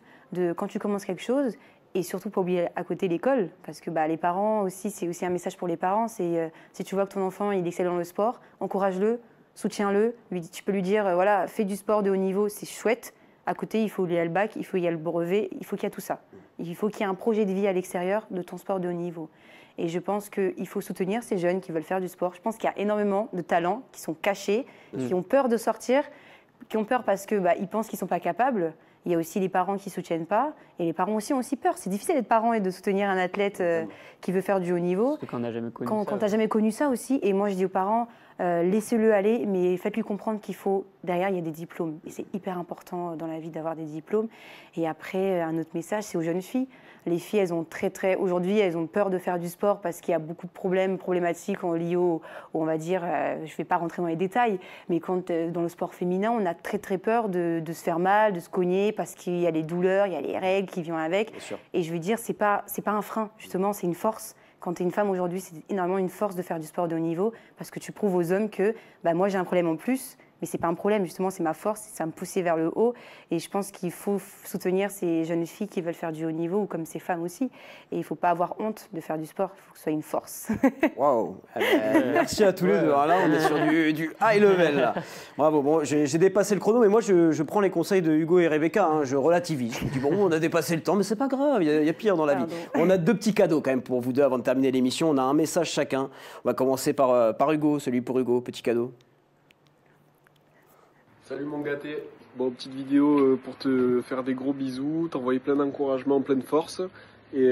quand tu commences quelque chose. Et surtout, pas oublier à côté l'école, parce que les parents aussi, c'est aussi un message pour les parents. C'est si tu vois que ton enfant il excelle dans le sport, encourage-le, soutiens-le. Tu peux lui dire, voilà, fais du sport de haut niveau, c'est chouette. À côté, il faut y aller le bac, il faut y aller le brevet, il faut qu'il y ait tout ça. Il faut qu'il y ait un projet de vie à l'extérieur de ton sport de haut niveau. Et je pense qu'il faut soutenir ces jeunes qui veulent faire du sport. Je pense qu'il y a énormément de talents qui sont cachés, qui ont peur de sortir, qui ont peur parce qu'ils pensent qu'ils ne sont pas capables. Il y a aussi les parents qui ne soutiennent pas. Et les parents aussi ont aussi peur. C'est difficile d'être parent et de soutenir un athlète qui veut faire du haut niveau. Parce qu'on n'a jamais connu ça. Quand tu n'as jamais connu ça aussi. Et moi, je dis aux parents, laissez-le aller, mais faites-lui comprendre qu'il faut... Derrière, il y a des diplômes. Et c'est hyper important dans la vie d'avoir des diplômes. Et après, un autre message, c'est aux jeunes filles. Les filles, elles ont aujourd'hui, elles ont peur de faire du sport parce qu'il y a beaucoup de problématiques liées on va dire, je ne vais pas rentrer dans les détails, mais dans le sport féminin, on a très peur de se faire mal, de se cogner parce qu'il y a les douleurs, il y a les règles qui viennent avec. Et je veux dire, c'est pas un frein, justement, c'est une force. Quand tu es une femme aujourd'hui, c'est énormément une force de faire du sport de haut niveau parce que tu prouves aux hommes que moi, j'ai un problème en plus. Mais ce n'est pas un problème, justement, c'est ma force, ça me pousser vers le haut. Et je pense qu'il faut soutenir ces jeunes filles qui veulent faire du haut niveau, ou comme ces femmes aussi. Et il ne faut pas avoir honte de faire du sport, il faut que ce soit une force. Waouh. Merci à tous les deux. Alors là, on est sur du high level. Là. Bravo. Bon, j'ai dépassé le chrono, mais moi, je prends les conseils de Hugo et Rebecca. Je relativise. Je dis, bon, on a dépassé le temps, mais c'est pas grave, il y a pire dans la vie. On a 2 petits cadeaux quand même pour vous deux avant de terminer l'émission. On a un message chacun. On va commencer par Hugo, celui pour Hugo. Petit cadeau. Salut mon gâté, bon petite vidéo pour te faire des gros bisous, t'envoyer plein d'encouragements, pleine force et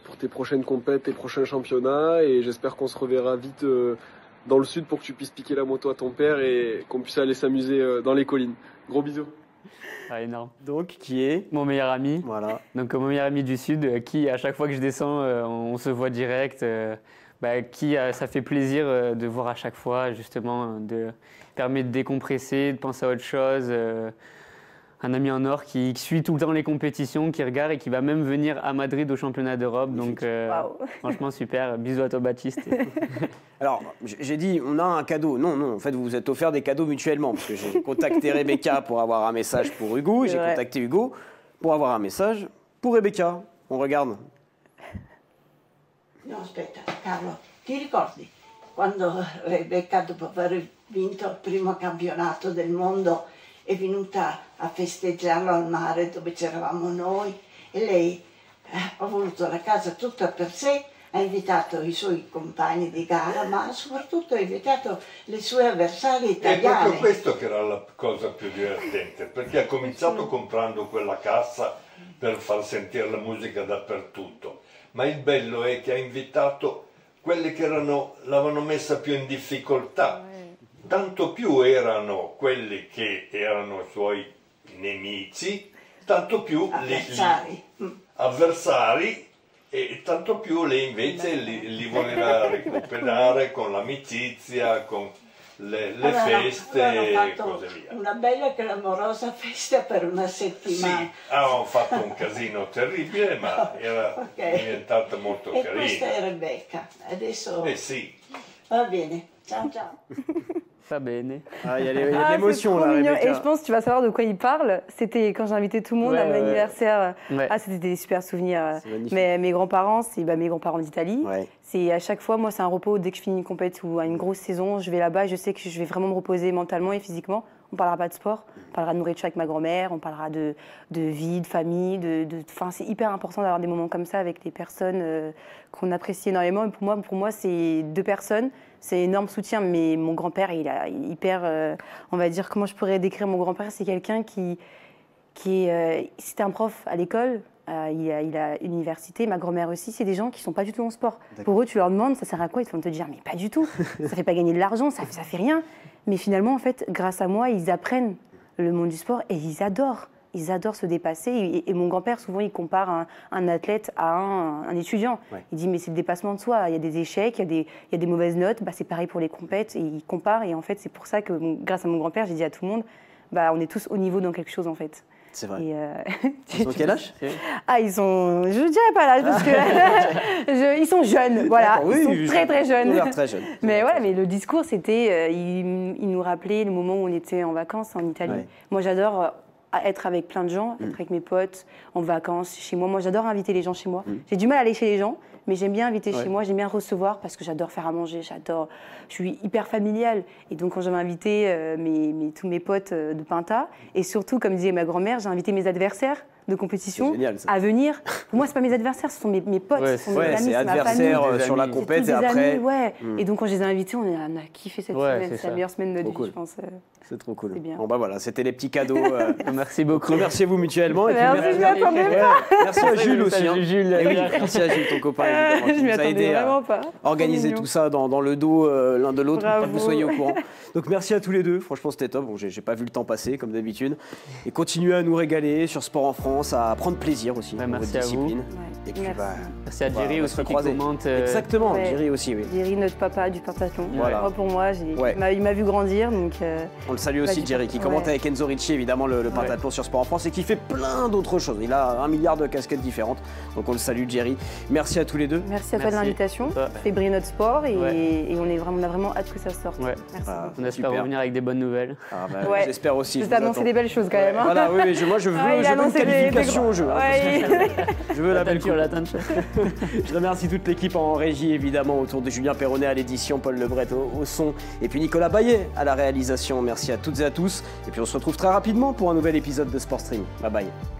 pour tes prochaines compètes, tes prochains championnats et j'espère qu'on se reverra vite dans le sud pour que tu puisses piquer la moto à ton père et qu'on puisse aller s'amuser dans les collines. Gros bisous. Ah, énorme. Donc qui est mon meilleur ami. Voilà. Donc mon meilleur ami du sud qui à chaque fois que je descends on se voit direct. Ça fait plaisir de voir à chaque fois, justement, permet de décompresser, de penser à autre chose. Un ami en or qui suit tout le temps les compétitions, qui regarde et qui va même venir à Madrid au championnat d'Europe. Donc, franchement, super. Bisous à toi, Baptiste. Alors, j'ai dit, on a un cadeau. Non, en fait, vous vous êtes offert des cadeaux mutuellement. Parce que j'ai contacté Rebecca pour avoir un message pour Hugo. Et j'ai contacté Hugo pour avoir un message pour Rebecca. On regarde. No, aspetta, Carlo, ti ricordi quando Rebecca, dopo aver vinto il primo campionato del mondo, è venuta a festeggiarlo al mare dove c'eravamo noi e lei ha voluto la casa tutta per sé, ha invitato i suoi compagni di gara, ma soprattutto ha invitato le sue avversarie italiane. È proprio questo che era la cosa più divertente, perché ha cominciato comprando quella cassa per far sentire la musica dappertutto. Ma il bello è che ha invitato quelli che l'avevano messa più in difficoltà, tanto più erano quelli che erano suoi nemici, tanto più avversari e tanto più lei invece li voleva recuperare con l'amicizia, le Allora, feste hanno e fatto cose via. una bella e clamorosa festa per una Sì, settimana. avevamo fatto un casino terribile, ma era Ok. diventata molto E carina. questa è Rebecca. Adesso Eh sì, va bene. Ciao ciao. Pas bene. Ah, il y a de Ah, l'émotion c'est trop là, mignon. Rebecca. Et je pense que tu vas savoir de quoi il parle. C'était quand j'ai invité tout le monde Ouais, à mon ouais. anniversaire. Ouais. Ah, c'était des super souvenirs. C'est magnifique. Mais mes grands-parents, c'est mes grands-parents d'Italie. Ouais. C'est à chaque fois, moi, c'est un repos dès que je finis une compète ou une grosse saison, je vais là-bas et je sais que je vais vraiment me reposer mentalement et physiquement. On parlera pas de sport, on parlera de nourriture avec ma grand-mère, on parlera de vie, de famille, Enfin, c'est hyper important d'avoir des moments comme ça avec des personnes qu'on apprécie énormément. Et pour moi, c'est deux personnes. C'est énorme soutien, mais mon grand-père, il est hyper, on va dire, comment je pourrais décrire mon grand-père, c'est quelqu'un qui est, c'était un prof à l'école, il a une université, ma grand-mère aussi, c'est des gens qui ne sont pas du tout en sport. Pour eux, tu leur demandes, ça sert à quoi? Ils vont te dire, mais pas du tout, ça ne fait pas gagner de l'argent, ça fait rien. Mais finalement, en fait, grâce à moi, ils apprennent le monde du sport et ils adorent. Ils adorent se dépasser. Et mon grand-père, souvent, il compare un athlète à un étudiant. Ouais. Il dit, mais c'est le dépassement de soi. Il y a des échecs, il y a des mauvaises notes. Bah, c'est pareil pour les compètes. Et il compare. Et en fait, c'est pour ça que, grâce à mon grand-père, j'ai dit à tout le monde, bah, on est tous au niveau dans quelque chose, en fait. C'est vrai. Et Ils ont quel âge? Ah, ils sont... Je ne dirais pas l'âge, parce que ils sont jeunes, voilà. D'accord, oui, Ils sont très, très Ils ont jeunes. l'air très jeunes. Mais voilà, mais le discours, c'était... il nous rappelait le moment où on était en vacances en Italie. Ouais. Moi, j'adore être avec plein de gens, être avec mes potes, en vacances, chez moi. Moi, j'adore inviter les gens chez moi. J'ai du mal à aller chez les gens, mais j'aime bien inviter chez moi, j'aime bien recevoir parce que j'adore faire à manger, je suis hyper familiale. Et donc, quand j'avais invité tous mes potes de Pinta, et surtout, comme disait ma grand-mère, j'ai invité mes adversaires de compétition C'est génial, ça. à venir. Pour moi, c'est pas mes adversaires, ce sont mes potes, Ouais, ce sont mes Ouais, amis, c'est c'est ma famille. adversaire Des sur la amis. C'est compète tous et des après. amis, ouais. Et donc, quand je les ai invités, on a kiffé cette Ouais, semaine. c'est C'est la ça. meilleure semaine de notre Trop vie, cool. je pense. C'est trop cool. C'est bien. Bon, bah voilà, c'était les petits cadeaux. Merci beaucoup. Remerciez-vous mutuellement. Et puis Merci, je m'y attendais Ouais, merci à Jules aussi. Salut, hein. Jules. Eh oui, merci à Jules, ton copain, évidemment, qui Je m'y nous a attendais aidé à vraiment pas. organiser Trop tout ça dans le dos l'un de l'autre, pour pas que vous Bravo. soyez au courant. Donc merci à tous les deux, franchement c'était top. Bon, j'ai pas vu le temps passer comme d'habitude. Et continuez à nous régaler sur Sport en France, à prendre plaisir aussi Ouais, dans merci votre à vous. discipline. Ouais. Et puis, Merci. bah, Merci à on va Jerry se aussi qui recroiser. commente. Exactement, Ouais. Jerry aussi, oui. Jerry, notre papa du pentathlon. Voilà. Moi, pour moi, Ouais. il m'a vu grandir, donc On le salue aussi, Bah, Jerry, qui ouais. commente avec Enzo Ricci, évidemment, le pentathlon sur Sport en France et qui fait plein d'autres choses. Il a 1 milliard de casquettes différentes. Donc on le salue, Jerry. Merci à tous les deux. merci à toi de Merci. l'invitation. Ouais. Ça fait briller notre sport et, Ouais. et on a vraiment hâte que ça sorte. Ouais. Merci. Ah, On espère super. revenir avec des bonnes nouvelles. Ah, bah, Ouais. j'espère aussi. Je je t'ai vous annoncé attends. des belles choses quand même. hein. Voilà, oui, moi je veux, Ouais, il je a veux une annoncé des qualification gros- au jeu. hein. Ouais. Je veux la belle coupe. La teinture. Je remercie toute l'équipe en régie, évidemment, autour de Julien Perronnet à l'édition, Paul Lebret au son, et puis Nicolas Baillet à la réalisation. Merci à toutes et à tous. Et puis on se retrouve très rapidement pour un nouvel épisode de Sport Stream. Bye bye.